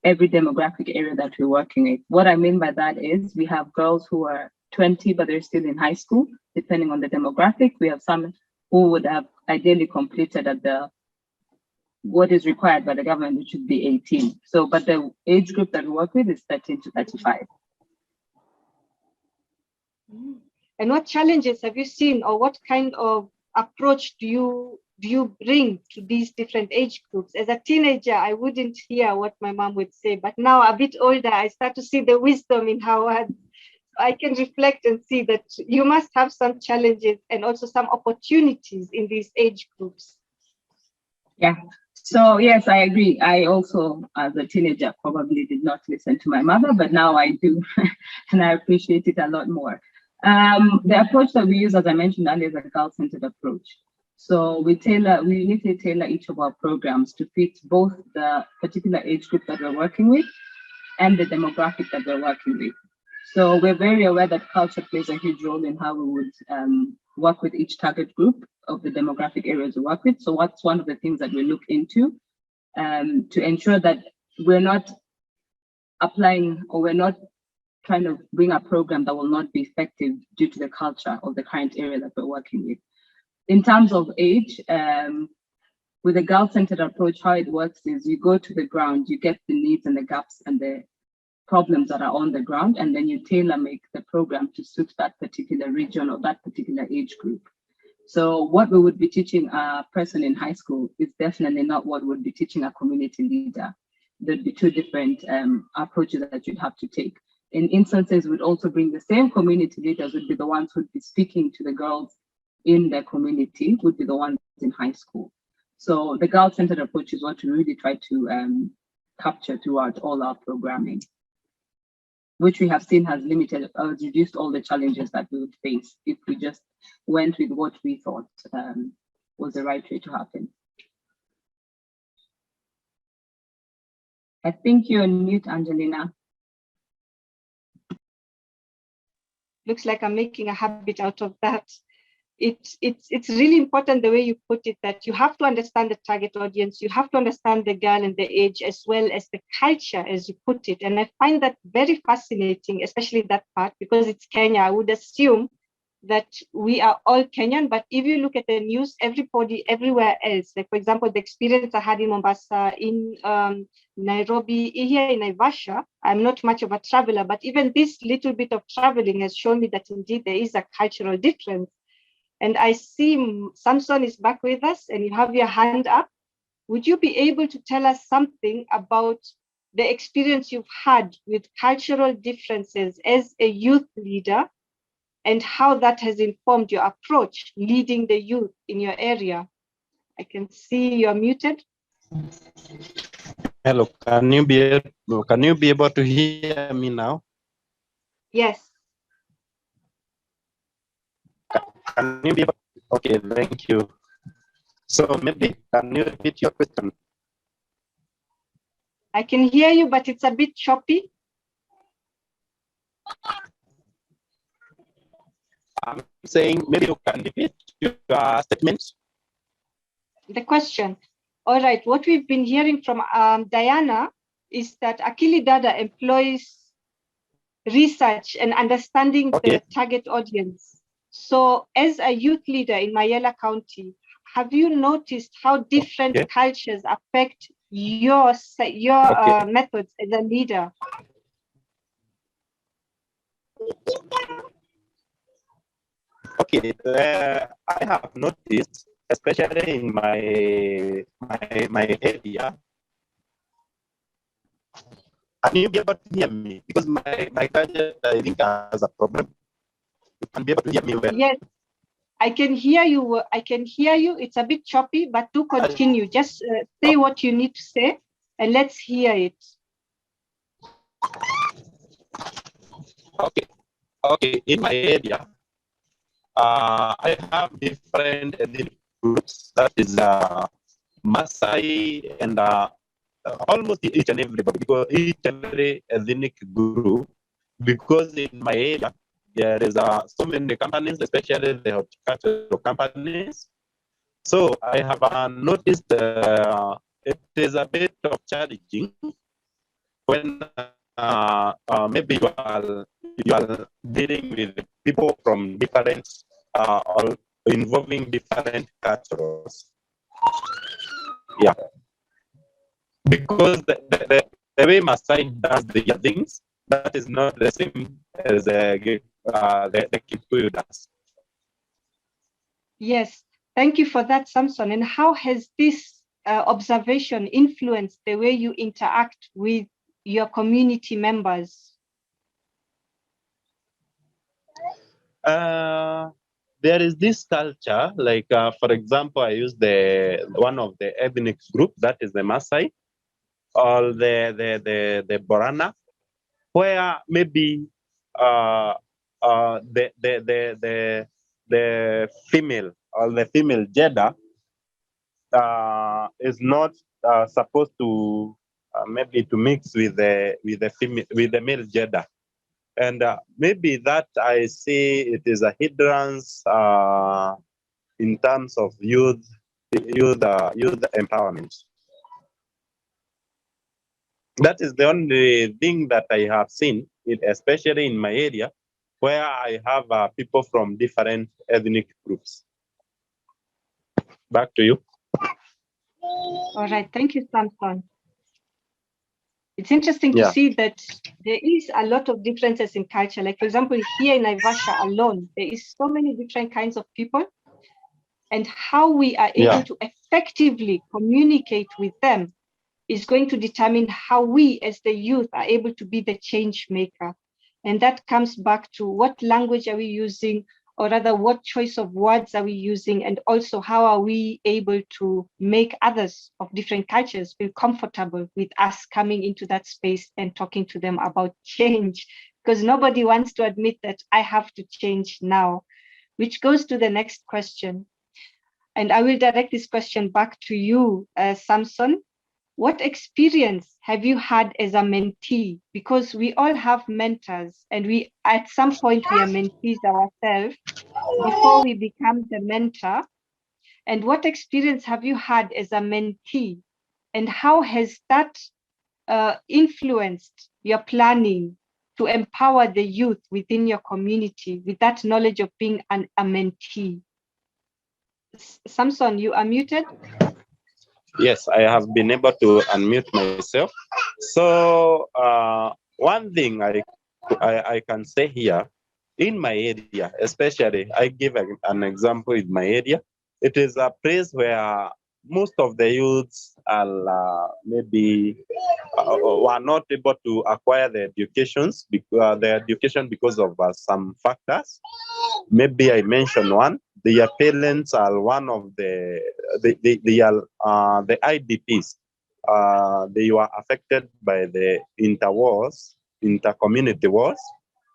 every demographic area that we're working with. What I mean by that is we have girls who are 20, but they're still in high school, depending on the demographic. We have some who would have ideally completed at what is required by the government, which should be 18. So, but the age group that we work with is 13 to 35. And what challenges have you seen, or what kind of approach do you bring to these different age groups? As a teenager, I wouldn't hear what my mom would say, but now a bit older, I start to see the wisdom in her words. I can reflect and see that you must have some challenges and also some opportunities in these age groups. Yeah. So yes, I agree. I also, as a teenager, probably did not listen to my mother, but now I do, and I appreciate it a lot more. The approach that we use, as I mentioned earlier, is a girl-centered approach. So we uniquely tailor each of our programs to fit both the particular age group that we're working with and the demographic that we're working with. So we're very aware that culture plays a huge role in how we would work with each target group of the demographic areas we work with. So what's one of the things that we look into to ensure that we're not applying, or we're not trying to bring a program that will not be effective due to the culture of the current area that we're working with. In terms of age, with a girl-centered approach, how it works is you go to the ground, you get the needs and the gaps and the problems that are on the ground, and then you tailor make the program to suit that particular region or that particular age group. So what we would be teaching a person in high school is definitely not what we'd be teaching a community leader. There'd be two different approaches that you'd have to take. In instances, we'd also bring the same community leaders, would be the ones who'd be speaking to the girls in their community, would be the ones in high school. So the girl-centered approach is what we really try to capture throughout all our programming, which we have seen has reduced all the challenges that we would face if we just went with what we thought was the right way to happen. I think you're on mute, Angelina. Looks like I'm making a habit out of that. It's really important the way you put it, that you have to understand the target audience, you have to understand the girl and the age, as well as the culture, as you put it. And I find that very fascinating, especially that part, because it's Kenya. I would assume that we are all Kenyan, but if you look at the news, everybody everywhere else, like for example, the experience I had in Mombasa, in Nairobi, here in Naivasha, I'm not much of a traveler, but even this little bit of traveling has shown me that indeed there is a cultural difference. And I see Samson is back with us, and you have your hand up. Would you be able to tell us something about the experience you've had with cultural differences as a youth leader, and how that has informed your approach leading the youth in your area? I can see you're muted. Hello, can you be able to hear me now? Yes. Can you be able? Okay, thank you. So maybe can you repeat your question? I can hear you, but it's a bit choppy. I'm saying maybe you can repeat your statement. The question. All right, what we've been hearing from Diana is that Akili Dada employs research and understanding the target audience. So as a youth leader in Mayela County, have you noticed how different cultures affect your methods as a leader? Okay, I have noticed, especially in my area. Can you be able to hear me? Because my gadget, I think, has a problem. You can be able to hear me well. Yes, I can hear you. I can hear you. It's a bit choppy, but do continue. Just say what you need to say, and let's hear it. Okay. Okay. In my area, I have different ethnic groups. That is Maasai and almost each and everybody, because each and every ethnic group, because in my area there is so many companies, especially the horticultural companies. So I have noticed it is a bit of challenging when maybe you are dealing with people from different or involving different cultures. Yeah, because the way Maasai does their things, that is not the same as the Kikuyu does. Yes, thank you for that, Samson. And how has this observation influenced the way you interact with your community members? There is this culture, like for example, I use one of the ethnic group, that is the Maasai, or the Borana, where maybe the female or the female gender is not supposed to maybe to mix with the male gender, and maybe that I see it is a hindrance in terms of youth empowerment. That is the only thing that I have seen, especially in my area, where I have people from different ethnic groups. Back to you. All right, thank you, Samson. It's interesting to see that there is a lot of differences in culture. Like, for example, here in Naivasha alone, there is so many different kinds of people, and how we are able to effectively communicate with them is going to determine how we as the youth are able to be the change maker. And that comes back to what language are we using, or rather what choice of words are we using, and also how are we able to make others of different cultures feel comfortable with us coming into that space and talking to them about change, because nobody wants to admit that I have to change now, which goes to the next question. And I will direct this question back to you, Samson. What experience have you had as a mentee? Because we all have mentors, and we, at some point, we are mentees ourselves before we become the mentor. And what experience have you had as a mentee? And how has that influenced your planning to empower the youth within your community with that knowledge of being a mentee? Samson, you are muted. Yes, I have been able to unmute myself. So one thing I can say here, in my area, especially, I give an example in my area. It is a place where most of the youths are maybe were not able to acquire the education because of some factors. Maybe I mentioned one. Their parents are one of the IDPs. They were affected by the intercommunity wars.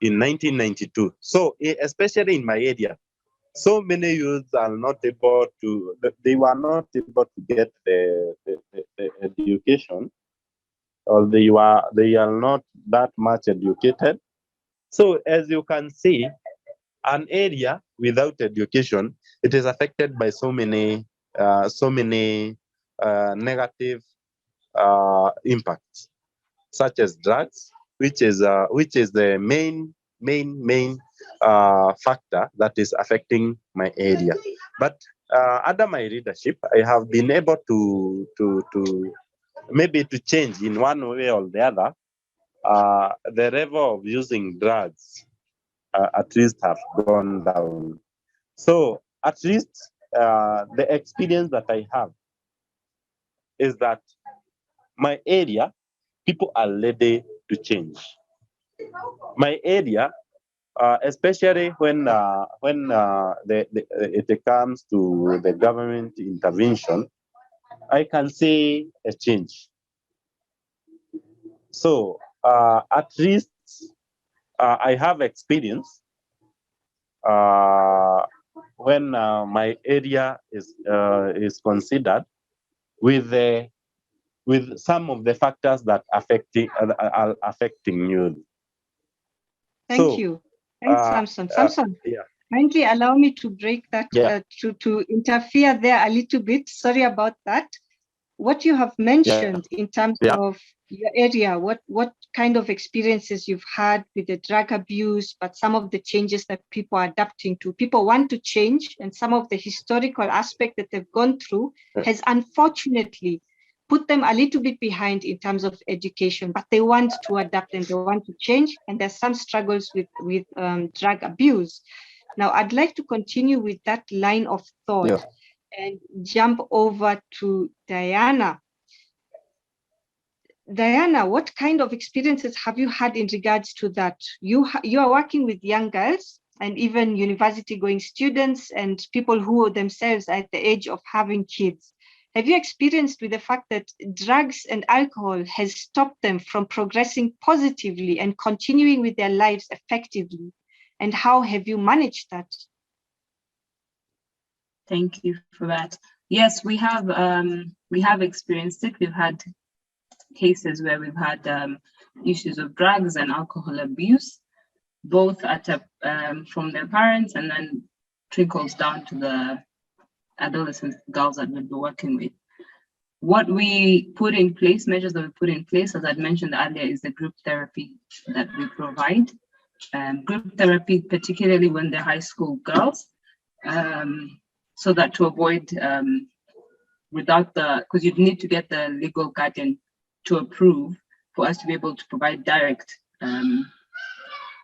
in 1992. So especially in my area, so many youths are not able to, they were not able to get the education, or they are not that much educated. So as you can see, an area without education, it is affected by so many negative impacts, such as drugs, which is the main factor that is affecting my area. But under my leadership, I have been able to maybe to change in one way or the other the level of using drugs. At least have gone down. So at least the experience that I have is that my area, people are ready to change. My area, especially when it comes to the government intervention, I can see a change. So at least I have experience when my area is considered with some of the factors that are affecting youth. Thank you. Thanks, Samson. Samson, kindly allow me to break that, to interfere there a little bit. Sorry about that. What you have mentioned in terms of your area, what kind of experiences you've had with the drug abuse, but some of the changes that people are adapting to. People want to change, and some of the historical aspect that they've gone through has unfortunately put them a little bit behind in terms of education, but they want to adapt and they want to change, and there's some struggles with drug abuse. Now, I'd like to continue with that line of thought and jump over to Diana. Diana, what kind of experiences have you had in regards to that? You are working with young girls and even university-going students and people who themselves are at the age of having kids. Have you experienced with the fact that drugs and alcohol has stopped them from progressing positively and continuing with their lives effectively? And how have you managed that? Thank you for that. Yes, we have experienced it. We've had cases where we've had issues of drugs and alcohol abuse, both from their parents and then trickles down to the adolescent girls that we'll be working with. What we put in place, measures that we put in place, as I'd mentioned earlier, is the group therapy that we provide. Group therapy, particularly when they're high school girls, so that to avoid because you'd need to get the legal guardian to approve for us to be able to provide direct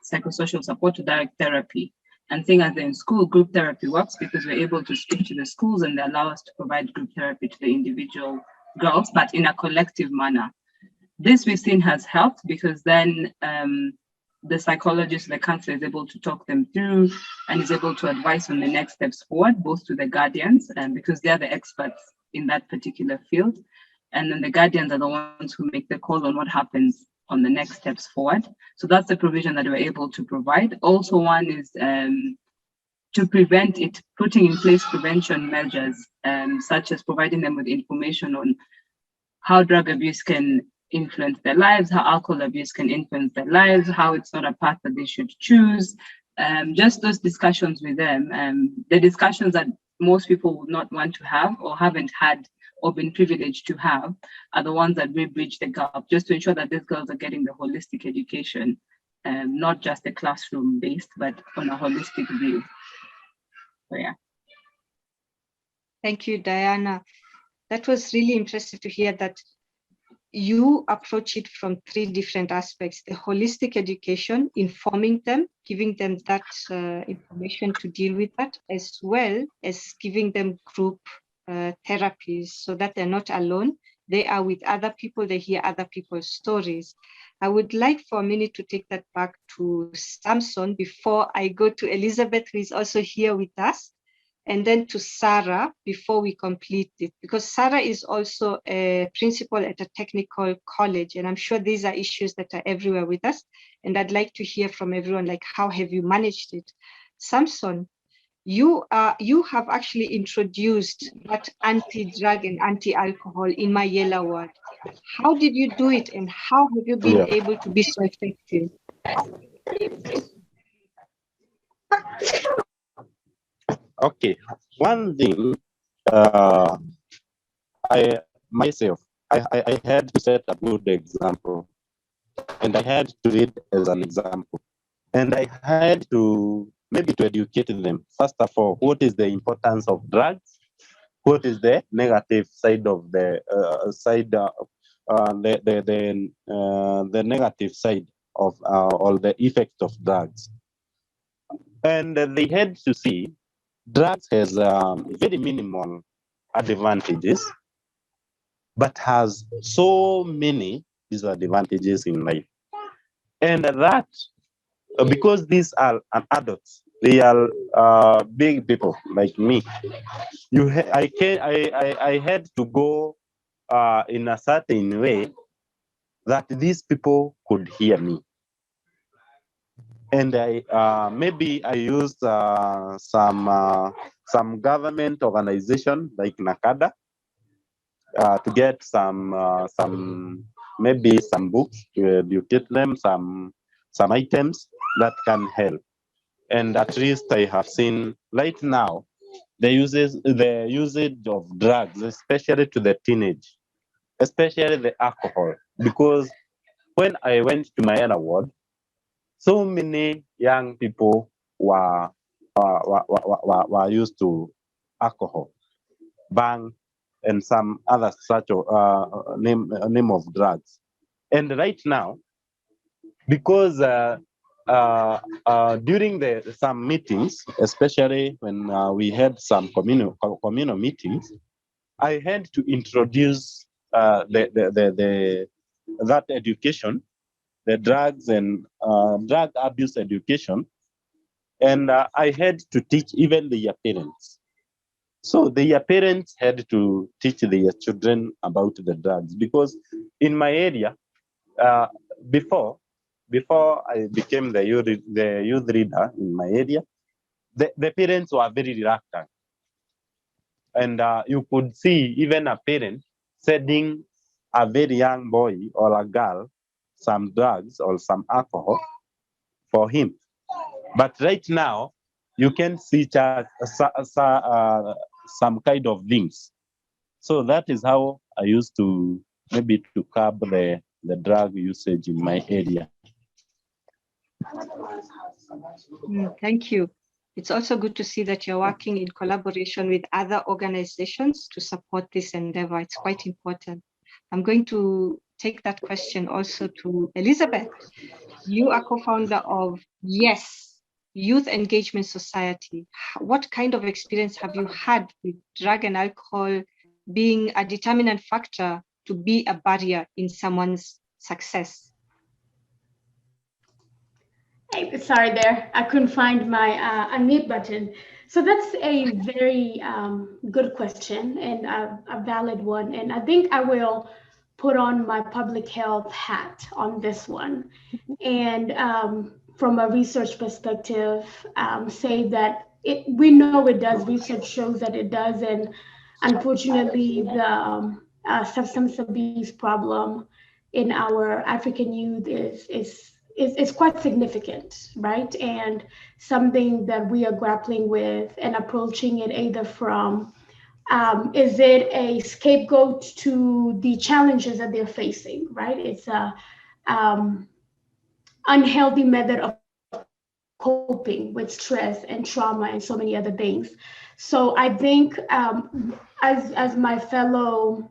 psychosocial support to direct therapy. And seeing as in school, group therapy works because we're able to speak to the schools and they allow us to provide group therapy to the individual girls, but in a collective manner. This we've seen has helped because then the psychologist, the counselor is able to talk them through and is able to advise on the next steps forward, both to the guardians, because they're the experts in that particular field. And then the guardians are the ones who make the call on what happens on the next steps forward. So that's the provision that we're able to provide. Also, one is to prevent it, putting in place prevention measures, such as providing them with information on how drug abuse can influence their lives, how alcohol abuse can influence their lives, how it's not a path that they should choose. Just those discussions with them, the discussions that most people would not want to have or haven't had or been privileged to have are the ones that we bridge the gap, just to ensure that these girls are getting the holistic education, not just the classroom based, but on a holistic view. So yeah. Thank you, Diana. That was really impressive to hear that you approach it from three different aspects: the holistic education, informing them, giving them that information to deal with that, as well as giving them group therapies so that they're not alone. They are with other people, they hear other people's stories. I would like for a minute to take that back to Samson before I go to Elizabeth, who is also here with us. and then to Sarah before we complete it, because Sarah is also a principal at a technical college, and I'm sure these are issues that are everywhere with us. And I'd like to hear from everyone, like, how have you managed it? Samson, you have actually introduced that anti-drug and anti-alcohol in my yellow ward. How did you do it, and how have you been able to be so effective? Okay, one thing, I myself, I had to set a good example, and I had to lead as an example, and I had to maybe to educate them. First of all, what is the importance of drugs? What is the negative side of the the negative side of or the effect of drugs? And they had to see drugs has very minimal advantages, but has so many disadvantages in life. And that, because these are adults, they are big people like me. I had to go in a certain way that these people could hear me. And I maybe I used some government organization like NACADA to get some maybe some books to educate them, some items that can help. And at least I have seen right now the usage of drugs, especially to the teenage, especially the alcohol, because when I went to my other ward, so many young people were used to alcohol, bang, and some other such name of drugs. And right now, because during some meetings, especially when we had some communal meetings, I had to introduce that education, the drugs and drug abuse education, and I had to teach even their parents. So their parents had to teach their children about the drugs, because in my area, uh, before I became the youth leader in my area, the parents were very reluctant, and you could see even a parent sending a very young boy or a girl some drugs or some alcohol for him. But right now, you can see some kind of things. So that is how I used to maybe to curb the drug usage in my area. Thank you. It's also good to see that you're working in collaboration with other organizations to support this endeavor. It's quite important. I'm going to take that question also to Elizabeth. You are co-founder of Yes, Youth Engagement Society. What kind of experience have you had with drug and alcohol being a determinant factor to be a barrier in someone's success? Hey, sorry there, I couldn't find my unmute button. So that's a very good question and a valid one. And I think I will put on my public health hat on this one. And from a research perspective, say that we know it does. Research shows that it does. And unfortunately, the substance abuse problem in our African youth is quite significant, right? And something that we are grappling with and approaching it either from is it a scapegoat to the challenges that they're facing, right? It's a unhealthy method of coping with stress and trauma and so many other things. So I think as my fellow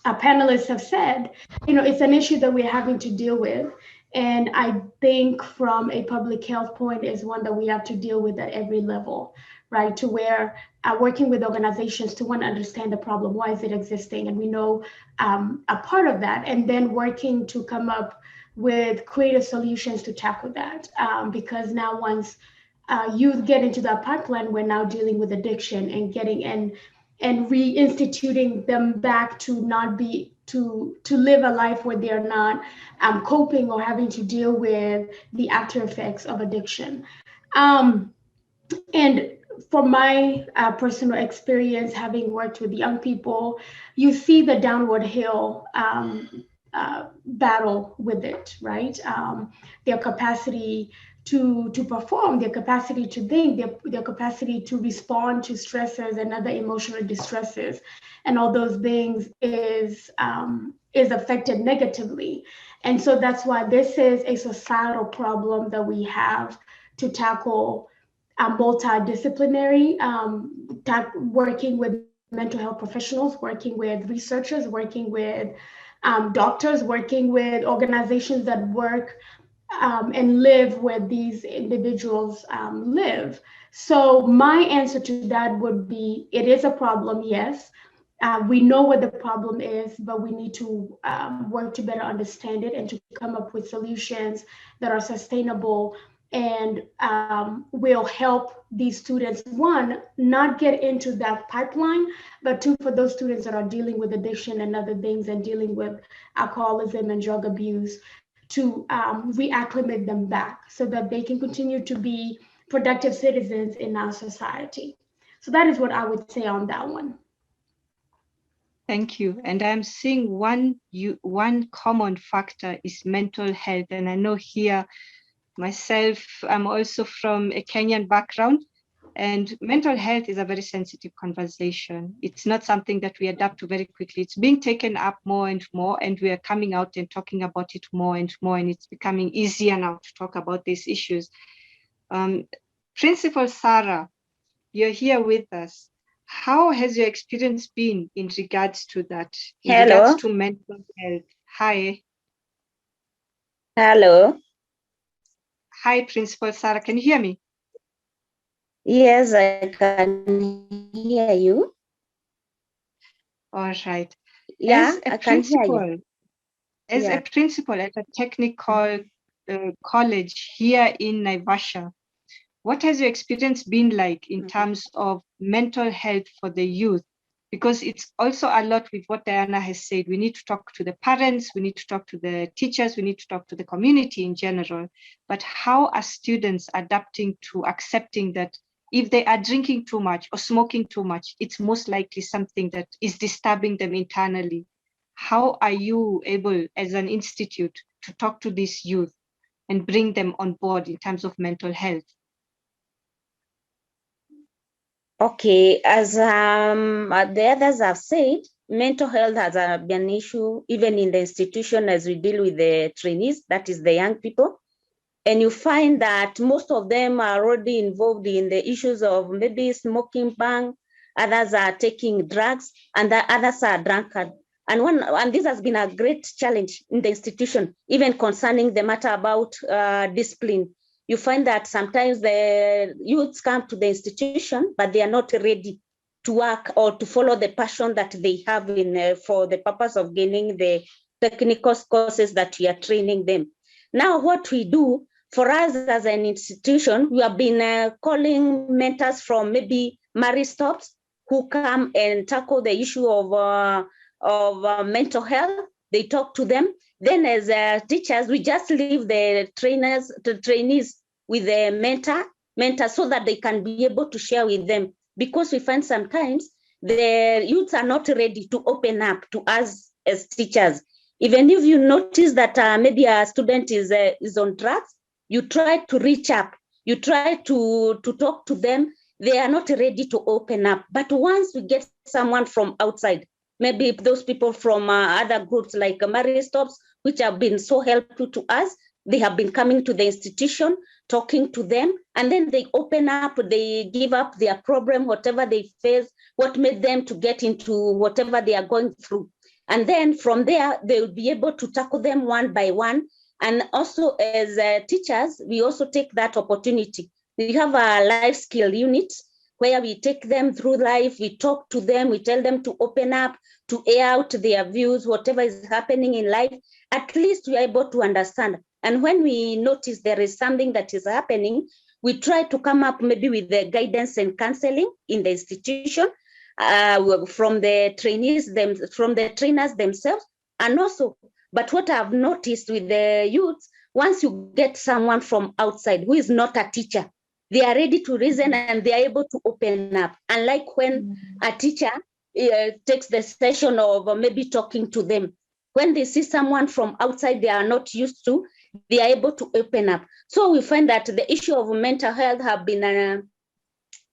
panelists have said, it's an issue that we're having to deal with. And I think from a public health point is one that we have to deal with at every level, right? To where working with organizations to want to understand the problem, why is it existing? And we know a part of that, and then working to come up with creative solutions to tackle that. Because now once youth get into that pipeline, we're now dealing with addiction and getting and reinstituting them back to not be to live a life where they're not coping or having to deal with the after effects of addiction. And from my personal experience, having worked with young people, you see the downward hill battle with it, right? Their capacity to perform, their capacity to think, their capacity to respond to stressors and other emotional distresses, and all those things is affected negatively. And so that's why this is a societal problem that we have to tackle, multidisciplinary, working with mental health professionals, working with researchers, working with doctors, working with organizations that work and live where these individuals live. So my answer to that would be, it is a problem, yes. We know what the problem is, but we need to work to better understand it and to come up with solutions that are sustainable and will help these students, one, not get into that pipeline, but two, for those students that are dealing with addiction and other things and dealing with alcoholism and drug abuse, to reacclimate them back so that they can continue to be productive citizens in our society. So that is what I would say on that one. Thank you. And I'm seeing one common factor is mental health. And I know here myself, I'm also from a Kenyan background, and mental health is a very sensitive conversation. It's not something that we adapt to very quickly. It's being taken up more and more, and we are coming out and talking about it more and more, and it's becoming easier now to talk about these issues. Principal Sarah, you're here with us. How has your experience been in regards to that, in regards to mental health? Hi. Hello. Hi, Principal Sarah. Can you hear me? Yes, I can hear you. All right. Yeah, I can hear you. As a principal at a technical college here in Naivasha, what has your experience been like in terms of mental health for the youth? Because it's also a lot with what Diana has said. We need to talk to the parents, we need to talk to the teachers, we need to talk to the community in general. But how are students adapting to accepting that if they are drinking too much or smoking too much, it's most likely something that is disturbing them internally? How are you able, as an institute, to talk to these youth and bring them on board in terms of mental health? Okay, as the others have said, mental health has been an issue even in the institution as we deal with the trainees, that is the young people. And you find that most of them are already involved in the issues of maybe smoking bang, others are taking drugs, and the others are drunkard. And this has been a great challenge in the institution, even concerning the matter about discipline. You find that sometimes the youths come to the institution, but they are not ready to work or to follow the passion that they have in for the purpose of gaining the technical courses that we are training them. Now, what we do for us as an institution, we have been calling mentors from maybe Mary Stops who come and tackle the issue of mental health. They talk to them. Then as teachers, we just leave the trainees with the mentor so that they can be able to share with them. Because we find sometimes the youths are not ready to open up to us as teachers. Even if you notice that maybe a student is on drugs, you try to reach up, you try to talk to them. They are not ready to open up. But once we get someone from outside, maybe those people from other groups like Mary Stops, which have been so helpful to us, they have been coming to the institution, talking to them, and then they open up, they give up their problem, whatever they face, what made them to get into whatever they are going through. And then from there, they will be able to tackle them one by one. And also as teachers, we also take that opportunity. We have a life skill unit where we take them through life, we talk to them, we tell them to open up, to air out their views, whatever is happening in life. At least we are able to understand. And when we notice there is something that is happening, We try to come up maybe with the guidance and counseling in the institution from the trainees, from the trainers themselves, and also, but what I've noticed with the youths, once you get someone from outside who is not a teacher, they are ready to reason and they are able to open up. Unlike when a teacher takes the session of maybe talking to them, when they see someone from outside they are not used to, they are able to open up. So we find that the issue of mental health have been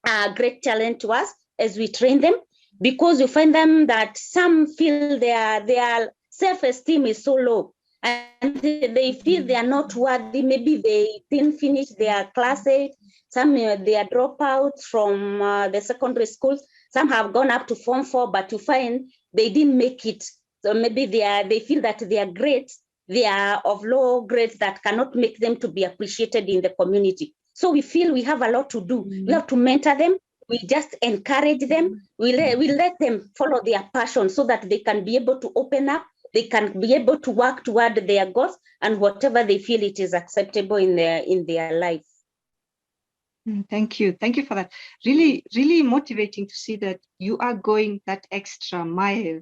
a great challenge to us as we train them, because you find them that some feel their self-esteem is so low and they feel they are not worthy. Maybe they didn't finish their classes. Some they are dropouts from the secondary schools. Some have gone up to Form 4, but you find they didn't make it. So maybe they feel that their grades, they are of low grades that cannot make them to be appreciated in the community. So we feel we have a lot to do. We have to mentor them. We just encourage them. We let them follow their passion so that they can be able to open up. They can be able to work toward their goals and whatever they feel it is acceptable in their life. Thank you. Thank you for that. Really, really motivating to see that you are going that extra mile.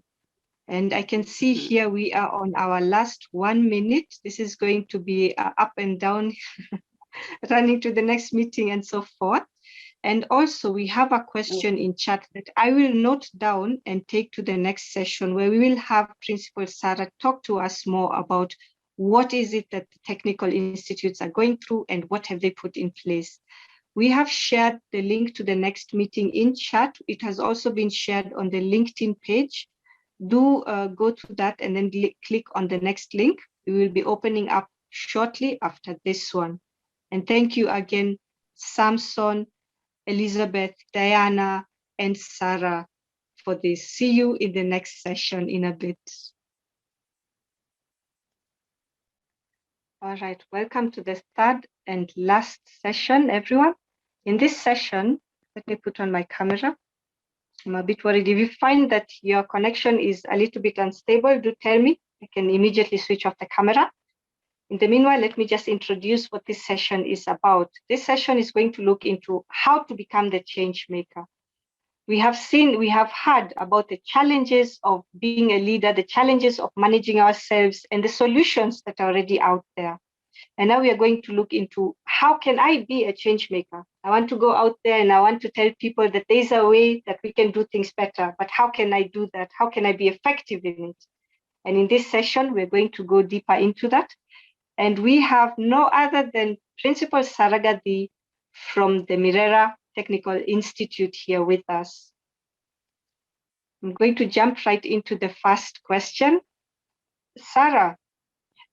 And I can see here we are on our last 1 minute. This is going to be up and down, running to the next meeting and so forth. And also we have a question in chat that I will note down and take to the next session, where we will have Principal Sarah talk to us more about what is it that the technical institutes are going through and what have they put in place. We have shared the link to the next meeting in chat. It has also been shared on the LinkedIn page. Do go to that and then click on the next link. We will be opening up shortly after this one. And thank you again, Samson, Elizabeth, Diana, and Sarah for this. See you in the next session in a bit. All right, welcome to the third and last session, everyone. In this session, let me put on my camera. I'm a bit worried. If you find that your connection is a little bit unstable, do tell me. I can immediately switch off the camera. In the meanwhile, let me just introduce what this session is about. This session is going to look into how to become the change maker. We have heard about the challenges of being a leader, the challenges of managing ourselves, and the solutions that are already out there. And now we are going to look into how can I be a change maker? I want to go out there and I want to tell people that there's a way that we can do things better, but how can I do that? How can I be effective in it? And in this session, we're going to go deeper into that. And we have no other than Principal Saragadi from the Mirera Technical Institute here with us. I'm going to jump right into the first question. Sarah,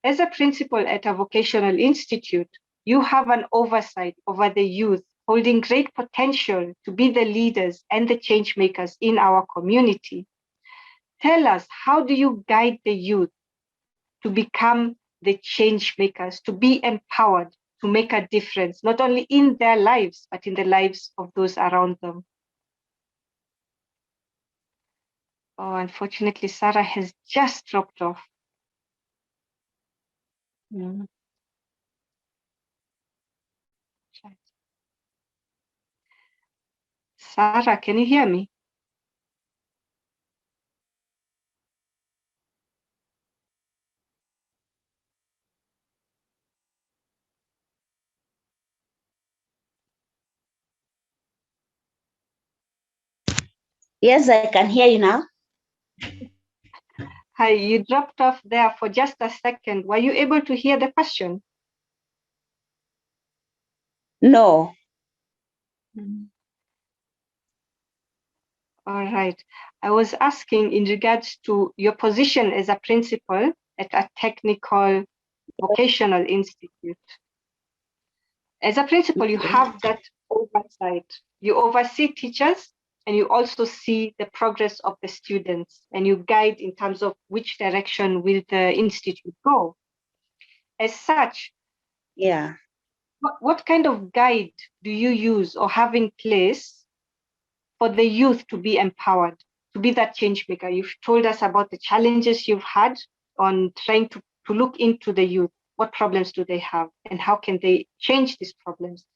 as a principal at a vocational institute, you have an oversight over the youth holding great potential to be the leaders and the change makers in our community. Tell us, how do you guide the youth to become the change makers, to be empowered, to make a difference, not only in their lives, but in the lives of those around them? Oh, unfortunately, Sarah has just dropped off. Sarah, can you hear me? Yes, I can hear you now. Hi, you dropped off there for just a second. Were you able to hear the question? No. All right. I was asking in regards to your position as a principal at a technical vocational institute. As a principal, you have that oversight. You oversee teachers and you also see the progress of the students and you guide in terms of which direction will the institute go. As such, Yeah. what kind of guide do you use or have in place for the youth to be empowered, to be that change maker? You've told us about the challenges you've had on trying to look into the youth. What problems do they have and how can they change these problems?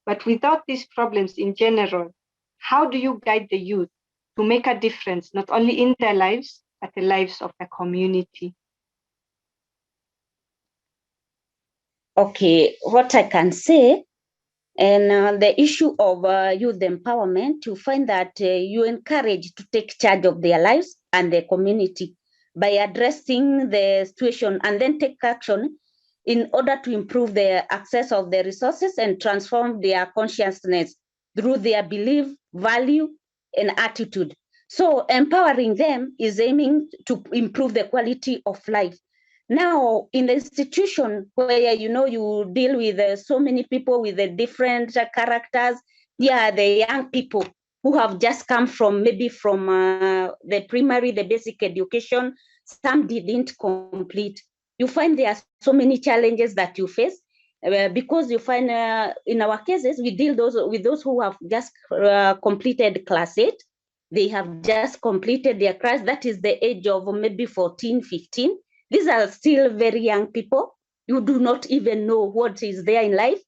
But without these problems in general, how do you guide the youth to make a difference, not only in their lives, but the lives of the community? Okay, what I can say, and the issue of youth empowerment, you find that you encourage to take charge of their lives and their community by addressing the situation and then take action in order to improve the access of the resources and transform their consciousness through their belief, value, and attitude. So empowering them is aiming to improve the quality of life. Now, in the institution where you deal with so many people with the different characters, the young people who have just come from maybe from the primary, the basic education, some didn't complete. You find there are so many challenges that you face because you find in our cases we deal with those who have just completed class 8. They have just completed their class. That is the age of maybe 14, 15. These are still very young people. You do not even know what is there in life.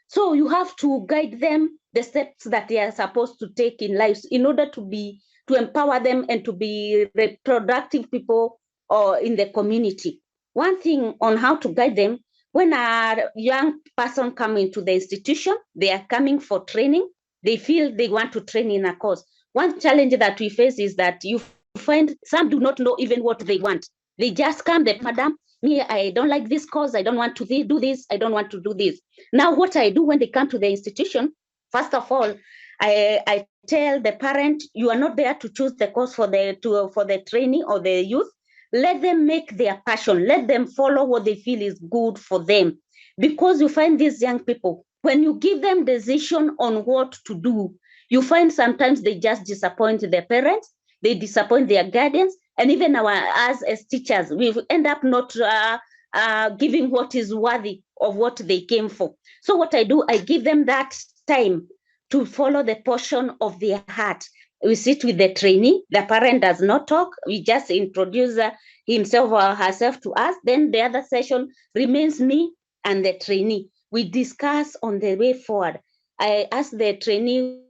So you have to guide them the steps that they are supposed to take in life in order to empower them and to be reproductive people or in the community. One thing on how to guide them, when a young person comes into the institution, they are coming for training. They feel they want to train in a course. One challenge that we face is that you find some do not know even what they want. They just come, madam, me, I don't like this course. I don't want to do this. I don't want to do this. Now, what I do when they come to the institution, first of all, I tell the parent, you are not there to choose the course for the trainee or the youth. Let them make their passion. Let them follow what they feel is good for them. Because you find these young people, when you give them decision on what to do, you find sometimes they just disappoint their parents, they disappoint their guardians, and even us as teachers, we end up not giving what is worthy of what they came for. So what I do, I give them that time to follow the portion of their heart. We sit with the trainee, the parent does not talk, we just introduce himself or herself to us, then the other session remains me and the trainee. We discuss on the way forward. I ask the trainee,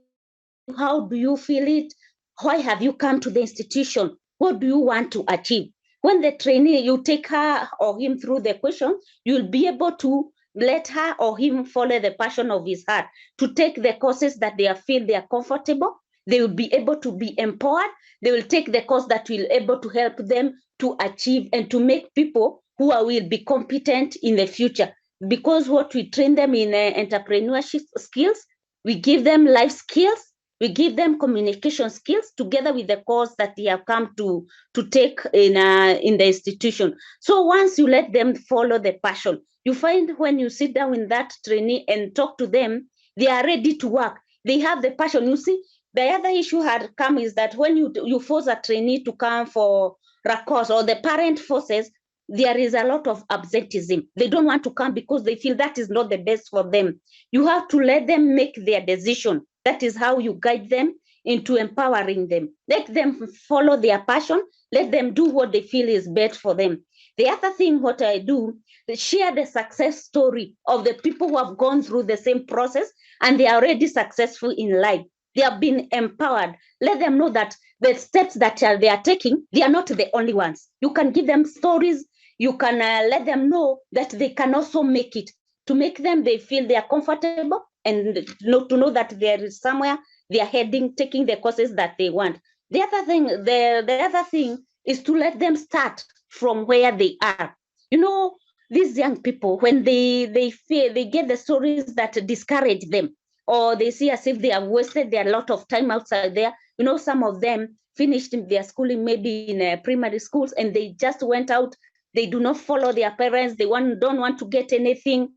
how do you feel it? Why have you come to the institution? What do you want to achieve? When the trainee, you take her or him through the question, you'll be able to let her or him follow the passion of his heart, to take the courses that they feel they are comfortable. They will be able to be empowered. They will take the course that will be able to help them to achieve and to make people who will be competent in the future. Because what we train them in entrepreneurship skills, we give them life skills, we give them communication skills together with the course that they have come to take in the institution. So once you let them follow the passion, you find when you sit down with that trainee and talk to them, they are ready to work. They have the passion. You see, the other issue had come is that when you force a trainee to come for a course, or the parent forces, there is a lot of absenteeism. They don't want to come because they feel that is not the best for them. You have to let them make their decision. That is how you guide them into empowering them. Let them follow their passion. Let them do what they feel is best for them. The other thing, what I do, share the success story of the people who have gone through the same process and they are already successful in life. They have been empowered. Let them know that the steps that they are taking, they are not the only ones. You can give them stories. You can let them know that they can also make it, to make them, they feel they are comfortable and to know that there is somewhere they are heading, taking the courses that they want. The other thing, the other thing is to let them start from where they are. You know, these young people, when they feel, they get the stories that discourage them, or they see as if they have wasted their lot of time outside there. You know, some of them finished their schooling maybe in primary schools and they just went out. They do not follow their parents. They don't want to get anything.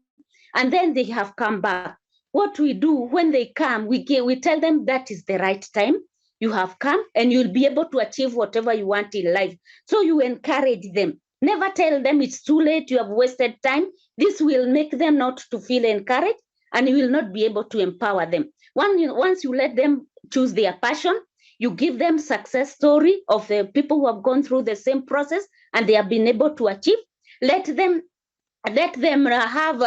And then they have come back. What we do when they come, we tell them that is the right time. You have come and you'll be able to achieve whatever you want in life. So you encourage them. Never tell them it's too late, you have wasted time. This will make them not to feel encouraged and you will not be able to empower them. Once you let them choose their passion, you give them success story of the people who have gone through the same process and they have been able to achieve. Let them have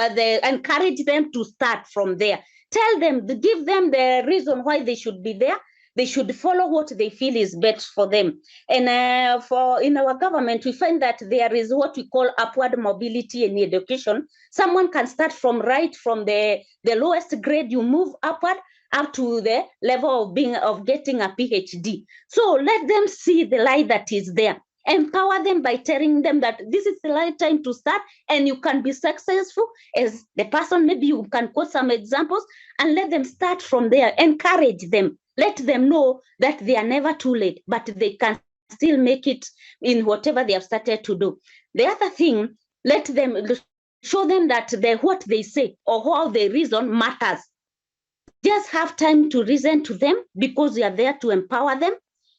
encourage them to start from there. tell them, give them the reason why they should be there. They should follow what they feel is best for them. And for in our government, we find that there is what we call upward mobility in education. Someone can start from the lowest grade, you move upward up to the level of getting a PhD. So let them see the light that is there. Empower them by telling them that this is the right time to start and you can be successful as the person. Maybe you can quote some examples and let them start from there. Encourage them. Let them know that they are never too late, but they can still make it in whatever they have started to do. The other thing, let them show them that what they say or how they reason matters. Just have time to listen to them because you are there to empower them,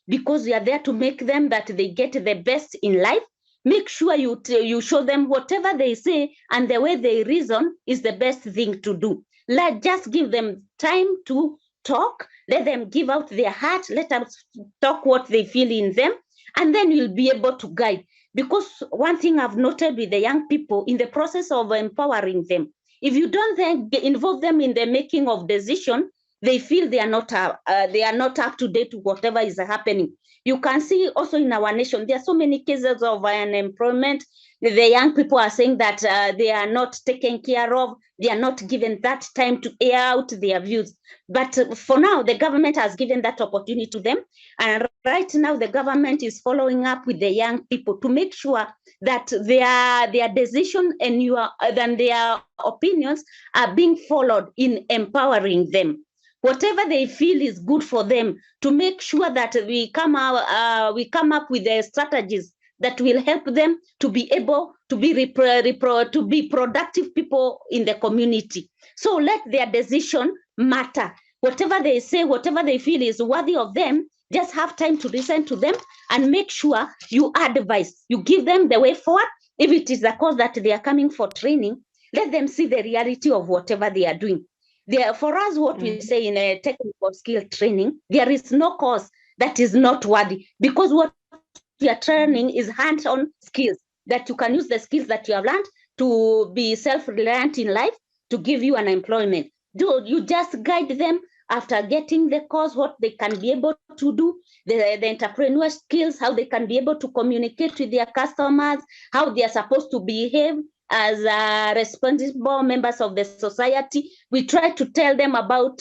because you are there to make them that they get the best in life. Make sure you show them whatever they say and the way they reason is the best thing to do. Just give them time to talk. Let them give out their heart. Let them talk what they feel in them, and then you'll be able to guide. Because one thing I've noted with the young people in the process of empowering them, if you don't then involve them in the making of decision, they feel they are not up to date to whatever is happening. You can see also in our nation, there are so many cases of unemployment. The young people are saying that they are not taken care of. They are not given that time to air out their views. But for now, the government has given that opportunity to them. And right now, the government is following up with the young people to make sure that their decision and their opinions are being followed in empowering them. Whatever they feel is good for them, to make sure that we come up with the strategies that will help them to be able to be productive people in the community. So let their decision matter. Whatever they say, whatever they feel is worthy of them, just have time to listen to them and make sure you advise. You give them the way forward. If it is a cause that they are coming for training, let them see the reality of whatever they are doing. For us, what we say in a technical skill training, there is no course that is not worthy, because what you are training is hands-on skills that you can use the skills that you have learned to be self-reliant in life, to give you an employment. You just guide them after getting the course, what they can be able to do, the entrepreneur skills, how they can be able to communicate with their customers, how they are supposed to behave as responsible members of the society. We try to tell them about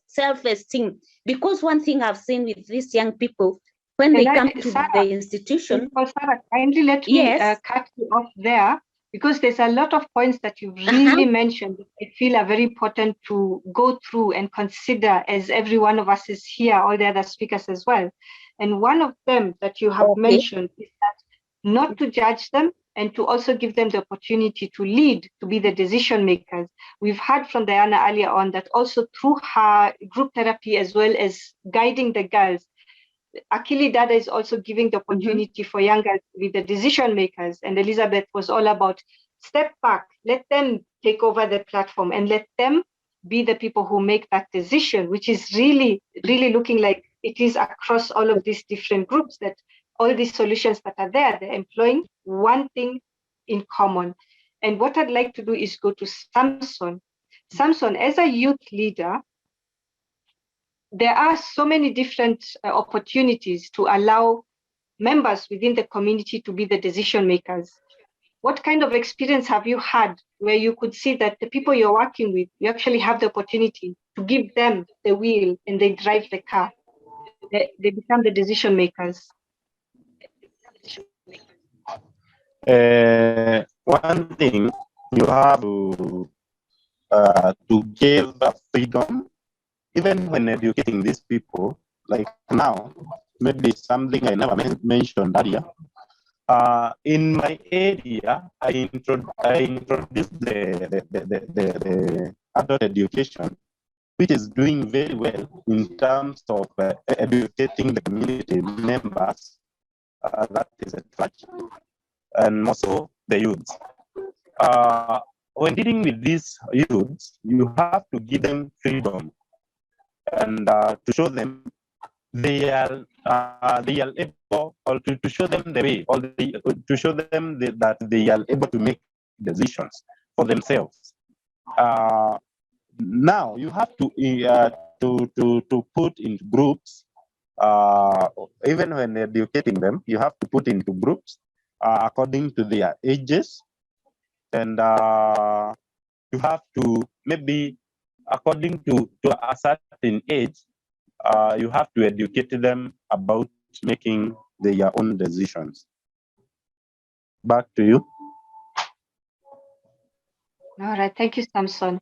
self-esteem, because one thing I've seen with these young people, when they come to the institution. Sarah, kindly let me cut you off there, because there's a lot of points that you've really mentioned that I feel are very important to go through and consider, as every one of us is here, all the other speakers as well. And one of them that you have mentioned is that not to judge them, and to also give them the opportunity to lead, to be the decision makers. We've heard from Diana earlier on that also through her group therapy, as well as guiding the girls, Akili Dada is also giving the opportunity for young girls to be the decision makers. And Elizabeth was all about step back, let them take over the platform and let them be the people who make that decision, which is really, really looking like it is across all of these different groups, that all these solutions that are there, they're employing one thing in common. And what I'd like to do is go to Samson. Samson, as a youth leader, there are so many different opportunities to allow members within the community to be the decision makers. What kind of experience have you had where you could see that the people you're working with, you actually have the opportunity to give them the wheel and they drive the car? They become the decision makers. One thing, you have to give freedom, even when educating these people. Like now, maybe something I never mentioned earlier. In my area, I introduced the adult education, which is doing very well in terms of educating the community members. That is a church, and also the youths. When dealing with these youths, you have to give them freedom and to show them they are able, or to show them the way, or to show them that they are able to make decisions for themselves. now you have to put in groups. Even when educating them, you have to put into groups according to their ages, and you have to maybe according to a certain age, you have to educate them about making their own decisions. Back to you. All right, thank you, Samson.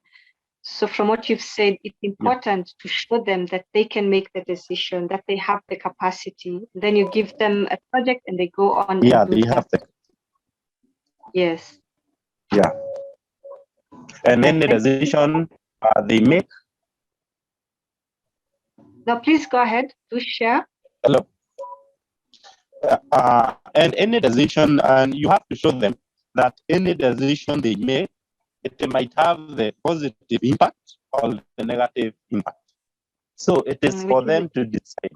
So from what you've said, it's important to show them that they can make the decision, that they have the capacity. Then you give them a project and they go on. Yeah, and do they have that. the. Yes. Yeah. And any decision they make. Now, please go ahead to share. Hello. And any decision, and you have to show them that any decision they make, it might have the positive impact or the negative impact. So it is for them to decide.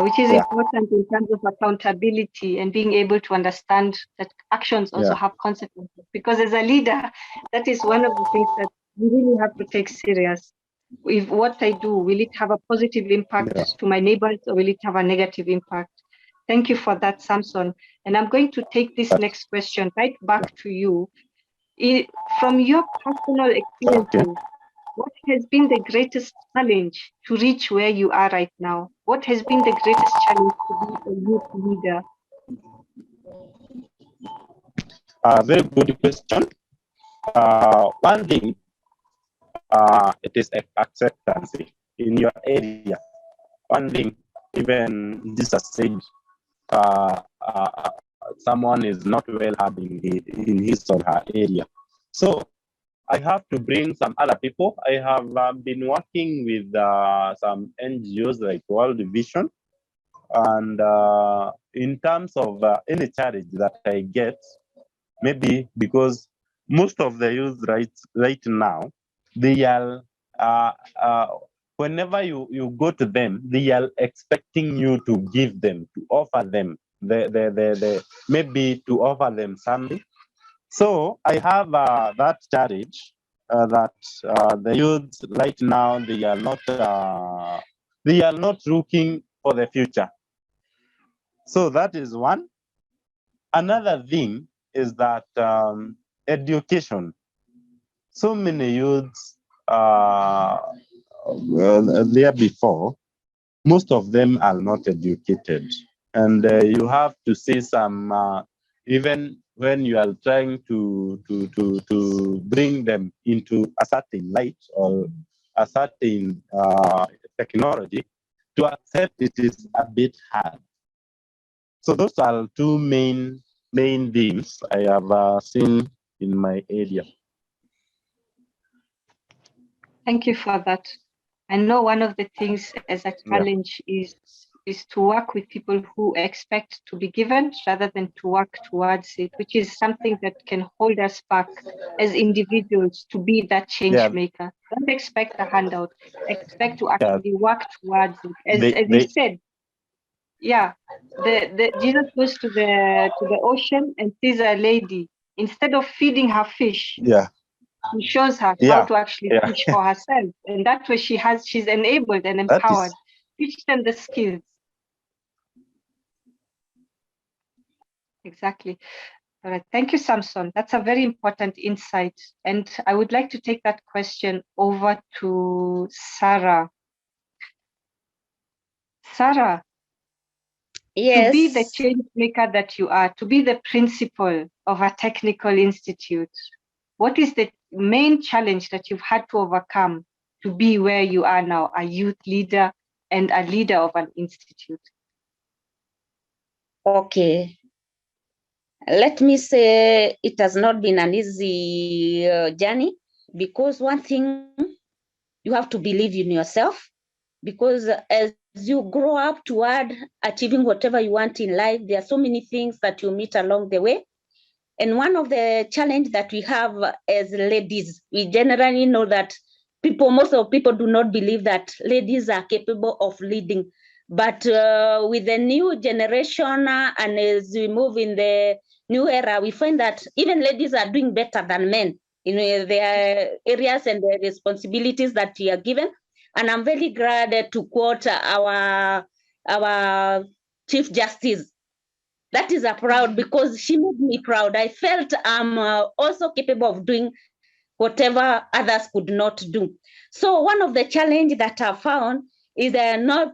Which is important in terms of accountability and being able to understand that actions also have consequences. Because as a leader, that is one of the things that we really have to take serious. If what I do, will it have a positive impact to my neighbors, or will it have a negative impact? Thank you for that, Samson. And I'm going to take this next question right back to you. From your personal experiences, what has been the greatest challenge to reach where you are right now? What has been the greatest challenge to be a youth leader? Very good question. One thing, it is acceptance in your area. One thing, even Jesus said, someone is not well heard in his or her area. So I have to bring some other people. I have been working with some NGOs like World Vision. And in terms of any challenge that I get, maybe because most of the youth right now, they are, whenever you go to them, they are expecting you to give them, to offer them, maybe to offer them something. So I have that challenge that the youth right now, they are not looking for the future. So that is one. Another thing is that education. So many youths there before, most of them are not educated. And you have to see some, even when you are trying to bring them into a certain light or a certain technology, to accept it is a bit hard. So those are two main themes I have seen in my area. Thank you for that. I know one of the things as a challenge is to work with people who expect to be given rather than to work towards it, which is something that can hold us back as individuals to be that change maker. Don't expect a handout. Expect to actually work towards it. As you said, Jesus goes to the ocean and sees a lady. Instead of feeding her fish, he shows her how to actually fish for herself, and that way she's enabled and empowered. Teach them the skills. Exactly. All right. Thank you, Samson. That's a very important insight, and I would like to take that question over to Sarah. Sarah. Yes. To be the change maker that you are, to be the principal of a technical institute, what is the main challenge that you've had to overcome to be where you are now, a youth leader and a leader of an institute? Okay. Let me say it has not been an easy journey, because one thing, you have to believe in yourself, because as you grow up toward achieving whatever you want in life, there are so many things that you meet along the way. And one of the challenges that we have as ladies, we generally know that most of people do not believe that ladies are capable of leading. But with the new generation and as we move in the new era, we find that even ladies are doing better than men. in their areas and their responsibilities that we are given. And I'm very glad to quote our Chief Justice. That is a proud, because she made me proud. I felt I'm also capable of doing whatever others could not do. So one of the challenges that I found is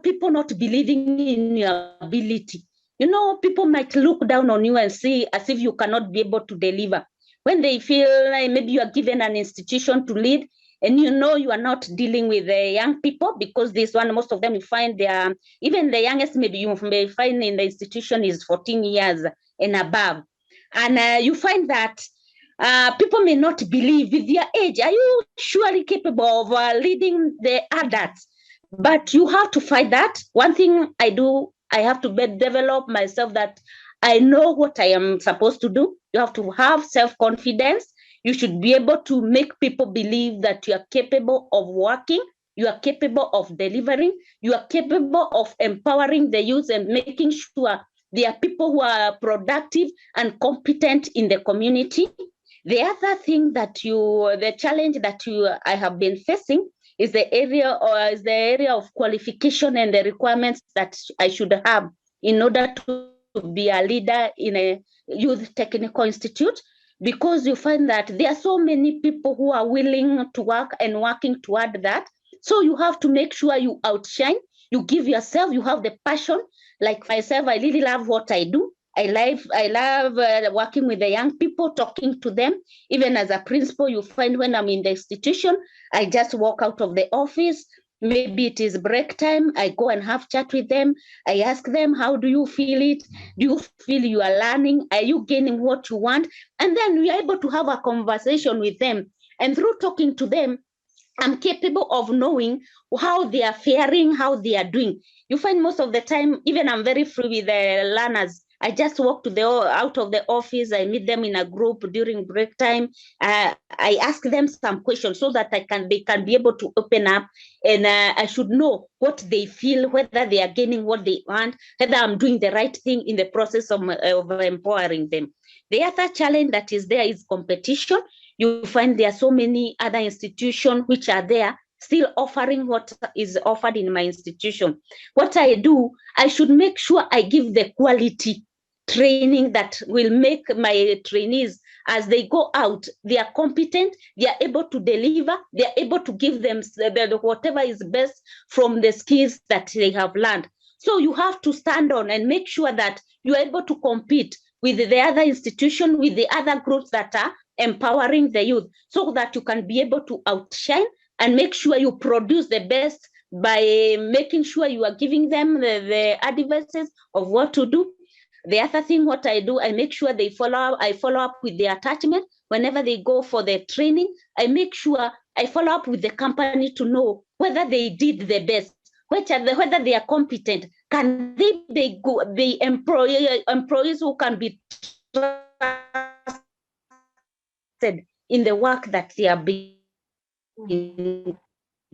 people not believing in your ability. You know, people might look down on you and see as if you cannot be able to deliver. When they feel like maybe you are given an institution to lead, and you know you are not dealing with the young people, because this one, most of them you find they are, even the youngest maybe you may find in the institution is 14 years and above. And you find that people may not believe with their age. Are you surely capable of leading the adults? But you have to fight that. One thing I do, I have to develop myself that I know what I am supposed to do. You have to have self-confidence. You should be able to make people believe that you are capable of working, you are capable of delivering, you are capable of empowering the youth and making sure they are people who are productive and competent in the community. The other thing that the challenge that I have been facing is the area of qualification and the requirements that I should have in order to be a leader in a youth technical institute, because you find that there are so many people who are willing to work and working toward that. So you have to make sure you outshine, you give yourself, you have the passion. Like myself, I really love what I do. I love working with the young people, talking to them. Even as a principal, you find when I'm in the institution, I just walk out of the office. Maybe it is break time. I go and have chat with them. I ask them, how do you feel it? Do you feel you are learning? Are you gaining what you want? And then we are able to have a conversation with them. And through talking to them, I'm capable of knowing how they are faring, how they are doing. You find most of the time, even I'm very free with the learners. I just walk out of the office. I meet them in a group during break time. I ask them some questions so that they can be able to open up, and I should know what they feel, whether they are gaining what they want, whether I'm doing the right thing in the process of empowering them. The other challenge that is there is competition. You find there are so many other institutions which are there still offering what is offered in my institution. What I do, I should make sure I give the quality training that will make my trainees, as they go out, they are competent, they are able to deliver, they are able to give them whatever is best from the skills that they have learned. So you have to stand on and make sure that you are able to compete with the other institution, with the other groups that are empowering the youth, so that you can be able to outshine and make sure you produce the best by making sure you are giving them the advices of what to do. The other thing, what I do, I make sure I follow up with the attachment. Whenever they go for the training, I make sure I follow up with the company to know whether they did the best, whether they are competent. Can they be employees who can be trusted in the work that they are being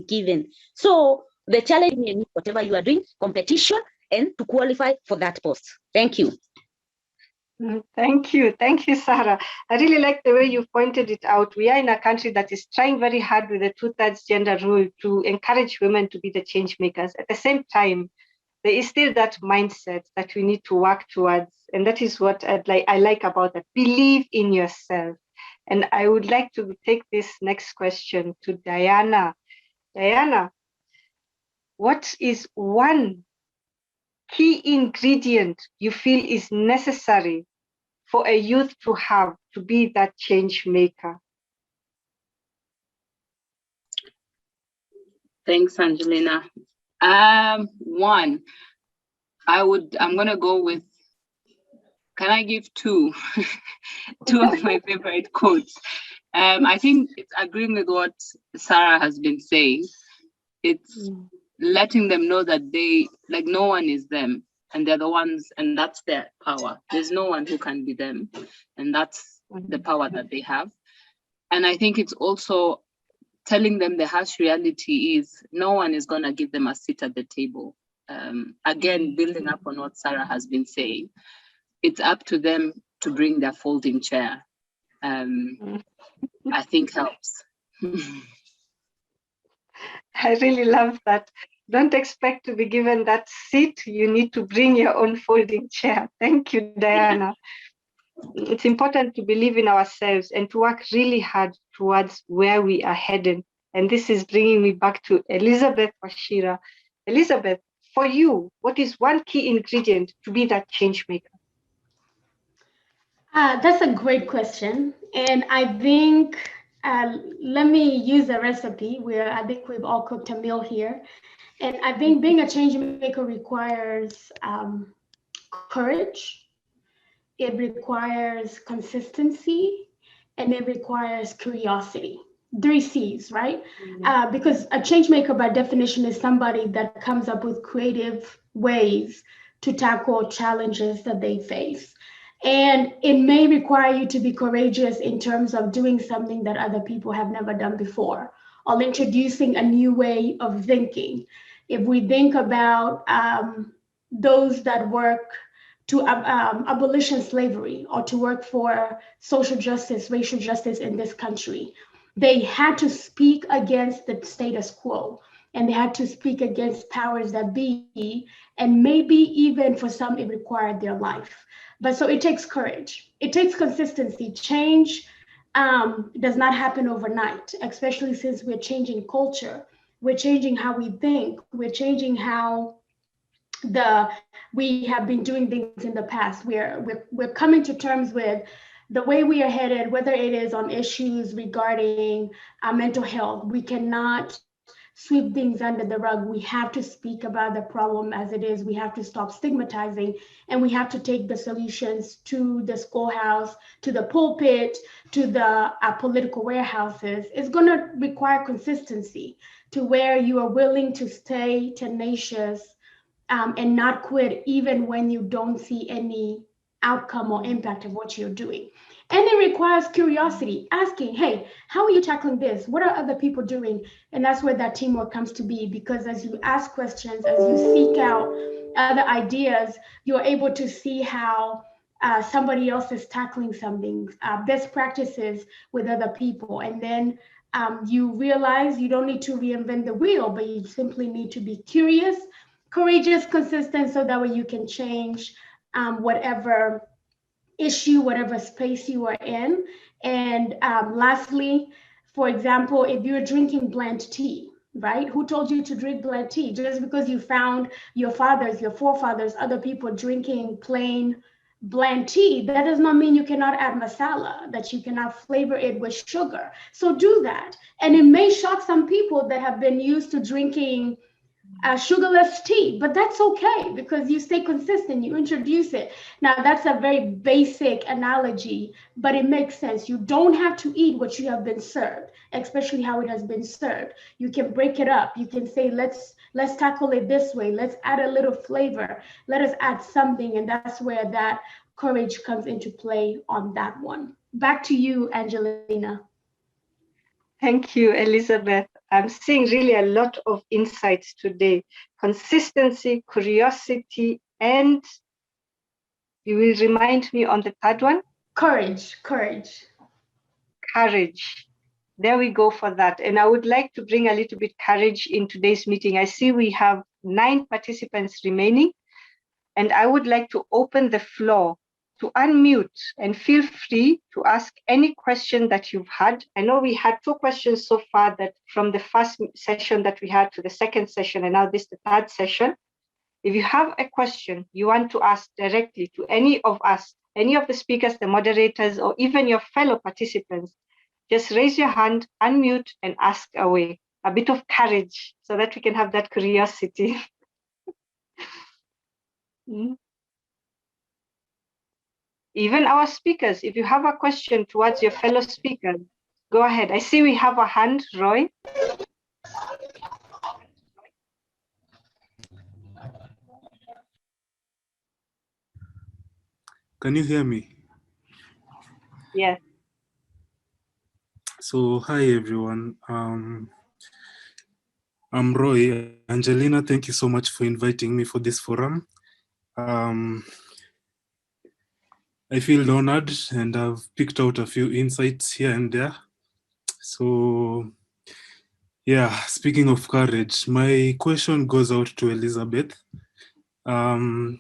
given? So the challenge in whatever you are doing, competition, and to qualify for that post. Thank you. Thank you, Sarah. I really like the way you pointed it out. We are in a country that is trying very hard with the 2/3 gender rule to encourage women to be the change makers. At the same time, there is still that mindset that we need to work towards, and that is what I like about that. Believe in yourself. And I would like to take this next question to Diana. Diana, what is one key ingredient you feel is necessary for a youth to have to be that change maker? Thanks, Angelina. One, I'm gonna go with, can I give two? Two of my favorite quotes. I think it's agreeing with what Sarah has been saying. It's letting them know that no one is them, and they're the ones, and that's their power. There's no one who can be them, and that's the power that they have. And I think it's also telling them the harsh reality is no one is gonna give them a seat at the table. Again, building up on what Sarah has been saying, it's up to them to bring their folding chair. I think helps. I really love that. Don't expect to be given that seat. You need to bring your own folding chair. Thank you, Diana. It's important to believe in ourselves and to work really hard towards where we are heading. And this is bringing me back to Elizabeth Washira. Elizabeth, for you, what is one key ingredient to be that change maker? That's a great question. And I think, let me use a recipe where I think we've all cooked a meal here. And I think being a change maker requires courage, it requires consistency, and it requires curiosity. 3 C's, right? Because a change maker by definition is somebody that comes up with creative ways to tackle challenges that they face. And it may require you to be courageous in terms of doing something that other people have never done before, or introducing a new way of thinking. If we think about those that work to abolition slavery or to work for social justice, racial justice in this country, they had to speak against the status quo, and they had to speak against powers that be, and maybe even for some it required their life. But so it takes courage, it takes consistency. Change does not happen overnight, especially since we're changing culture, we're changing how we think, we're changing how we have been doing things in the past. We're coming to terms with the way we are headed, whether it is on issues regarding mental health. We cannot sweep things under the rug. We have to speak about the problem as it is. We have to stop stigmatizing, and we have to take the solutions to the schoolhouse, to the pulpit, to the political warehouses. It's going to require consistency to where you are willing to stay tenacious and not quit even when you don't see any outcome or impact of what you're doing. And it requires curiosity, asking, hey, how are you tackling this? What are other people doing? And that's where that teamwork comes to be, because as you ask questions, as you seek out other ideas, you're able to see how somebody else is tackling something, best practices with other people. And then you realize you don't need to reinvent the wheel, but you simply need to be curious, courageous, consistent, so that way you can change whatever issue, whatever space you are in. And lastly, for example, if you're drinking blend tea, right? Who told you to drink blend tea? Just because you found your fathers, your forefathers, other people drinking plain blend tea, that does not mean you cannot add masala, that you cannot flavor it with sugar. So do that. And it may shock some people that have been used to drinking sugarless tea, but that's okay because you stay consistent, you introduce it. Now that's a very basic analogy, but it makes sense. You don't have to eat what you have been served, especially how it has been served. You can break it up. You can say, let's tackle it this way. Let's add a little flavor. Let us add something. And that's where that courage comes into play on that one. Back to you, Angelina. Thank you, Elizabeth. I'm seeing really a lot of insights today. Consistency, curiosity, and you will remind me on the third one? Courage. There we go for that. And I would like to bring a little bit courage in today's meeting. I see we have 9 participants remaining, and I would like to open the floor to unmute and feel free to ask any question that you've had. I know we had 2 questions so far, that from the first session that we had to the second session, and now this is the third session. If you have a question you want to ask directly to any of us, any of the speakers, the moderators, or even your fellow participants, just raise your hand, unmute, and ask away. A bit of courage so that we can have that curiosity. Even our speakers, if you have a question towards your fellow speakers, go ahead. I see we have a hand, Roy. Can you hear me? Yes. So, hi everyone. I'm Roy. Angelina, thank you so much for inviting me for this forum. I feel honored, and I've picked out a few insights here and there. So, yeah, speaking of courage, my question goes out to Elizabeth. At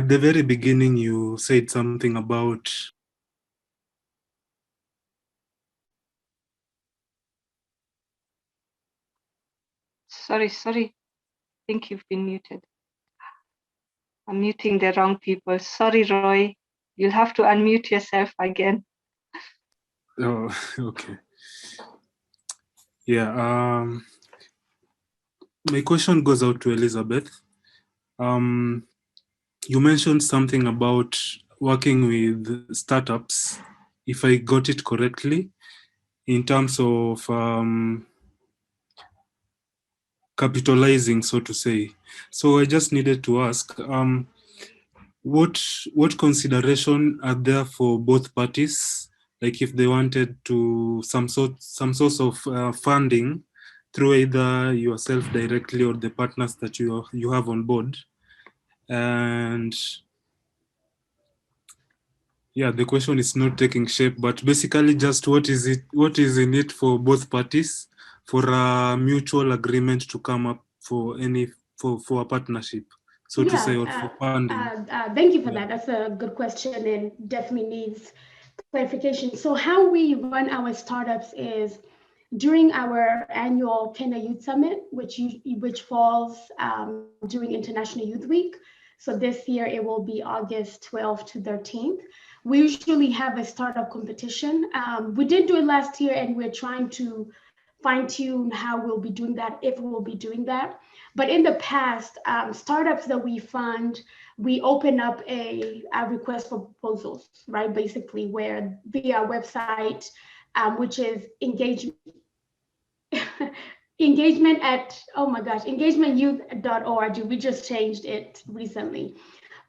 the very beginning, you said something about Sorry. I think you've been muted. I'm muting the wrong people. Sorry, Roy. You'll have to unmute yourself again. Oh, okay. Yeah. My question goes out to Elizabeth. You mentioned something about working with startups, if I got it correctly, in terms of capitalizing, so to say. So I just needed to ask, what consideration are there for both parties? Like if they wanted to some source of funding through either yourself directly or the partners that you have on board, and yeah, the question is not taking shape, but basically just what is in it for both parties for a mutual agreement to come up for a partnership, so to say, or for funding. Thank you for that. That's a good question and definitely needs clarification. So how we run our startups is during our annual Kenya Youth Summit, which falls during International Youth Week. So this year it will be August 12th to 13th. We usually have a startup competition. We did do it last year, and we're trying to fine tune how we'll be doing that, if we'll be doing that. But in the past, startups that we fund, we open up a request for proposals, right? Basically, where via our website, which is engagement at, oh my gosh, engagementyouth.org. We just changed it recently.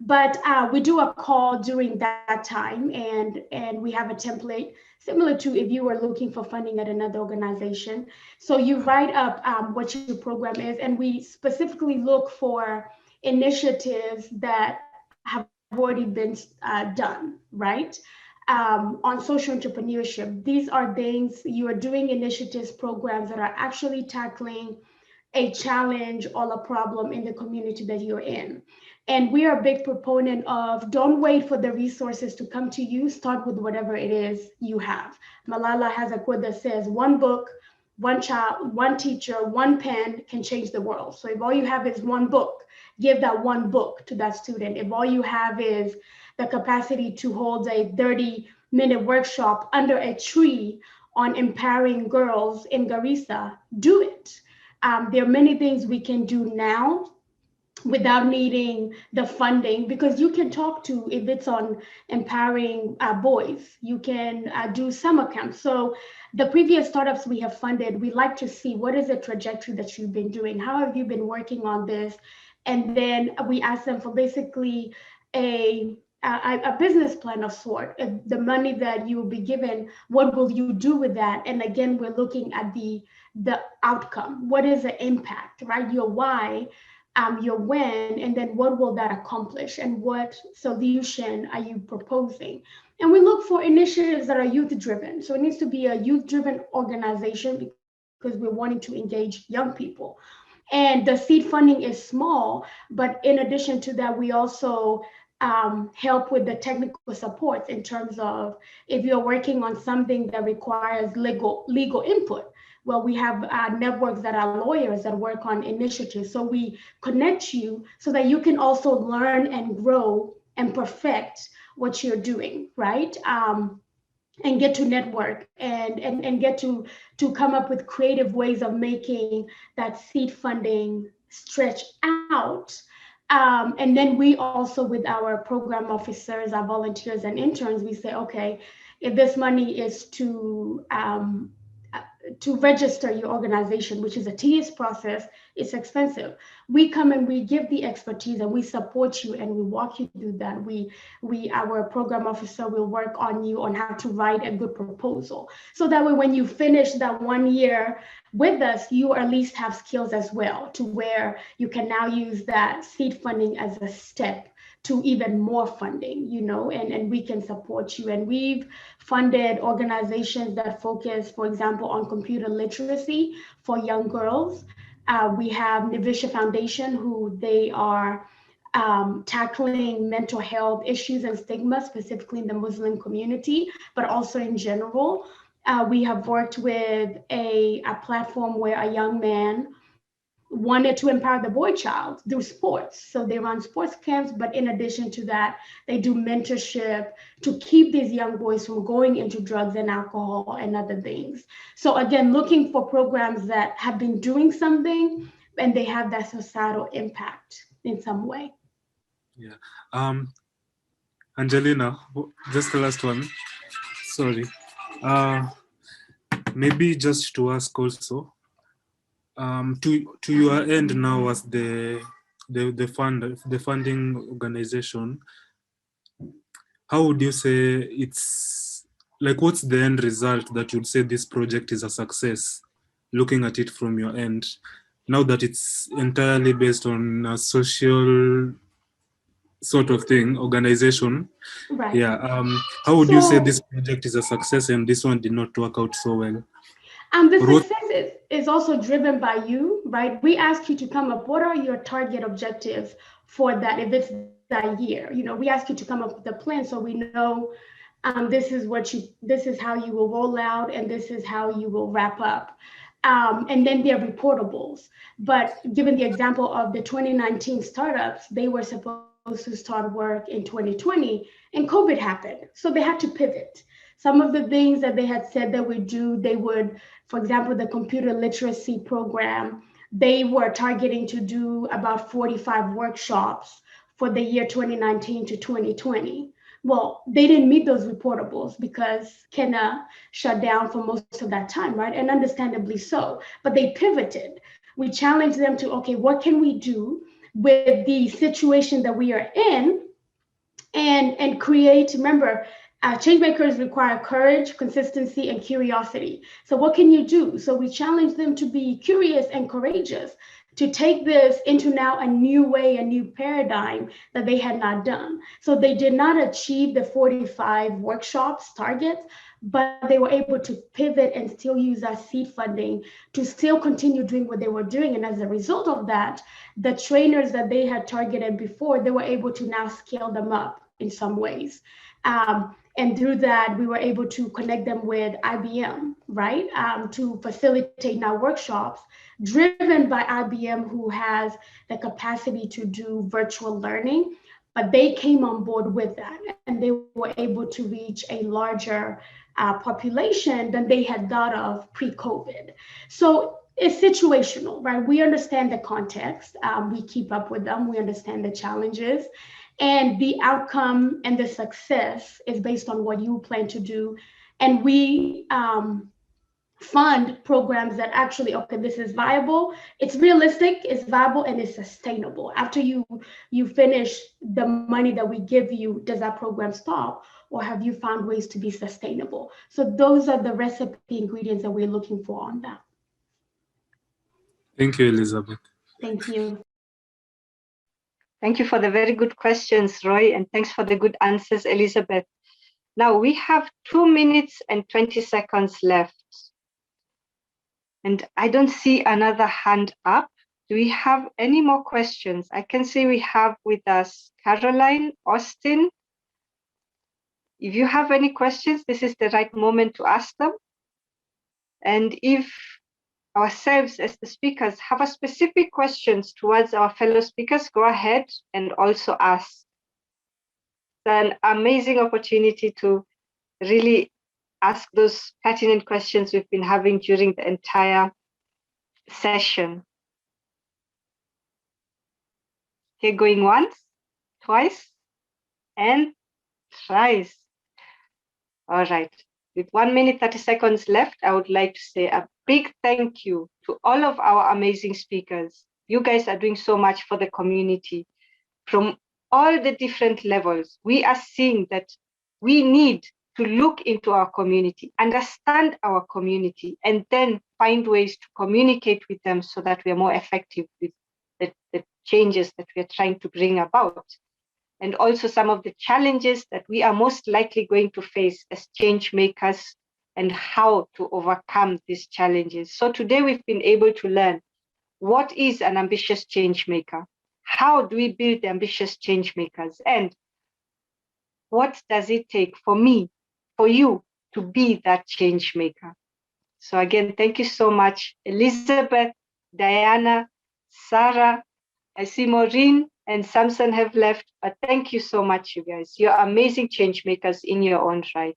But we do a call during that time, and we have a template similar to if you were looking for funding at another organization. So you write up what your program is, and we specifically look for initiatives that have already been done, right? On social entrepreneurship. These are things you are doing initiatives, programs that are actually tackling a challenge or a problem in the community that you're in. And we are a big proponent of don't wait for the resources to come to you, start with whatever it is you have. Malala has a quote that says, one book, one child, one teacher, one pen can change the world. So if all you have is one book, give that one book to that student. If all you have is the capacity to hold a 30-minute workshop under a tree on empowering girls in Garissa, do it. There are many things we can do now without needing the funding, because you can talk to, if it's on empowering boys, you can do summer camps. So the previous startups we have funded, we like to see what is the trajectory that you've been doing? How have you been working on this? And then we ask them for basically a business plan of sort. The money that you will be given, what will you do with that? And again, we're looking at the outcome. What is the impact, right? Your why, your when, and then what will that accomplish, and what solution are you proposing? And we look for initiatives that are youth driven. So it needs to be a youth driven organization because we're wanting to engage young people. And the seed funding is small, but in addition to that, we also help with the technical support in terms of if you're working on something that requires legal input. Well, we have networks that are lawyers that work on initiatives. So we connect you so that you can also learn and grow and perfect what you're doing, right? And get to network and get to come up with creative ways of making that seed funding stretch out. And then we also, with our program officers, our volunteers and interns, we say, okay, if this money is to register your organization, which is a tedious process, it's expensive. We come and we give the expertise and we support you and we walk you through that. Our program officer will work on you on how to write a good proposal. So that way, when you finish that 1 year with us, you at least have skills as well, to where you can now use that seed funding as a step to even more funding, and we can support you. And we've funded organizations that focus, for example, on computer literacy for young girls. We have Nivisha Foundation, who they are tackling mental health issues and stigma, specifically in the Muslim community, but also in general. We have worked with a platform where a young man wanted to empower the boy child through sports. So they run sports camps, but in addition to that, they do mentorship to keep these young boys from going into drugs and alcohol and other things. So again, looking for programs that have been doing something and they have that societal impact in some way. Yeah. Angelina, just the last one. Sorry. Maybe just to ask also, to your end now as the funding organization, how would you say it's like, what's the end result that you'd say this project is a success, looking at it from your end, now that it's entirely based on a social sort of thing, organization? Right. Yeah. How would you say this project is a success and this one did not work out so well? The success is also driven by you, right? We ask you to come up. What are your target objectives for that? If it's that year, we ask you to come up with a plan so we know this is how you will roll out and this is how you will wrap up. And then they're reportables. But given the example of the 2019 startups, they were supposed to start work in 2020 and COVID happened. So they had to pivot. Some of the things that they had said they would do, for example, the computer literacy program, they were targeting to do about 45 workshops for the year 2019 to 2020. Well, they didn't meet those reportables because Kenya shut down for most of that time, right? And understandably so, but they pivoted. We challenged them to, okay, what can we do with the situation that we are in and create, remember, Changemakers require courage, consistency, and curiosity. So what can you do? So we challenge them to be curious and courageous, to take this into now a new way, a new paradigm that they had not done. So they did not achieve the 45 workshops targets, but they were able to pivot and still use our seed funding to still continue doing what they were doing. And as a result of that, the trainers that they had targeted before, they were able to now scale them up in some ways. And through that, we were able to connect them with IBM, right? To facilitate now workshops driven by IBM, who has the capacity to do virtual learning. But they came on board with that, and they were able to reach a larger population than they had thought of pre-COVID. So it's situational, right? We understand the context. We keep up with them. We understand the challenges. And the outcome and the success is based on what you plan to do. And we fund programs that actually, okay, this is viable, it's realistic, it's viable, and it's sustainable. After you finish the money that we give you, does that program stop? Or have you found ways to be sustainable? So those are the recipe ingredients that we're looking for on that. Thank you, Elizabeth. Thank you. Thank you for the very good questions, Roy, and thanks for the good answers, Elizabeth. Now we have 2 minutes and 20 seconds left. And I don't see another hand up. Do we have any more questions? I can see we have with us Caroline, Austin. If you have any questions, this is the right moment to ask them. And if ourselves as the speakers have a specific questions towards our fellow speakers, go ahead and also ask. It's an amazing opportunity to really ask those pertinent questions we've been having during the entire session. Okay, going once, twice, and thrice. All right. With 1 minute, 30 seconds left, I would like to say a big thank you to all of our amazing speakers. You guys are doing so much for the community. From all the different levels, we are seeing that we need to look into our community, understand our community, and then find ways to communicate with them so that we are more effective with the changes that we are trying to bring about. and also some of the challenges that we are most likely going to face as change makers and how to overcome these challenges. So today we've been able to learn what is an ambitious change maker, how do we build ambitious change makers, and what does it take for me, for you to be that change maker. So again, thank you so much, Elizabeth, Diana, Sarah. I see Maureen and Samson have left, but thank you so much, you guys. You're amazing change makers in your own right.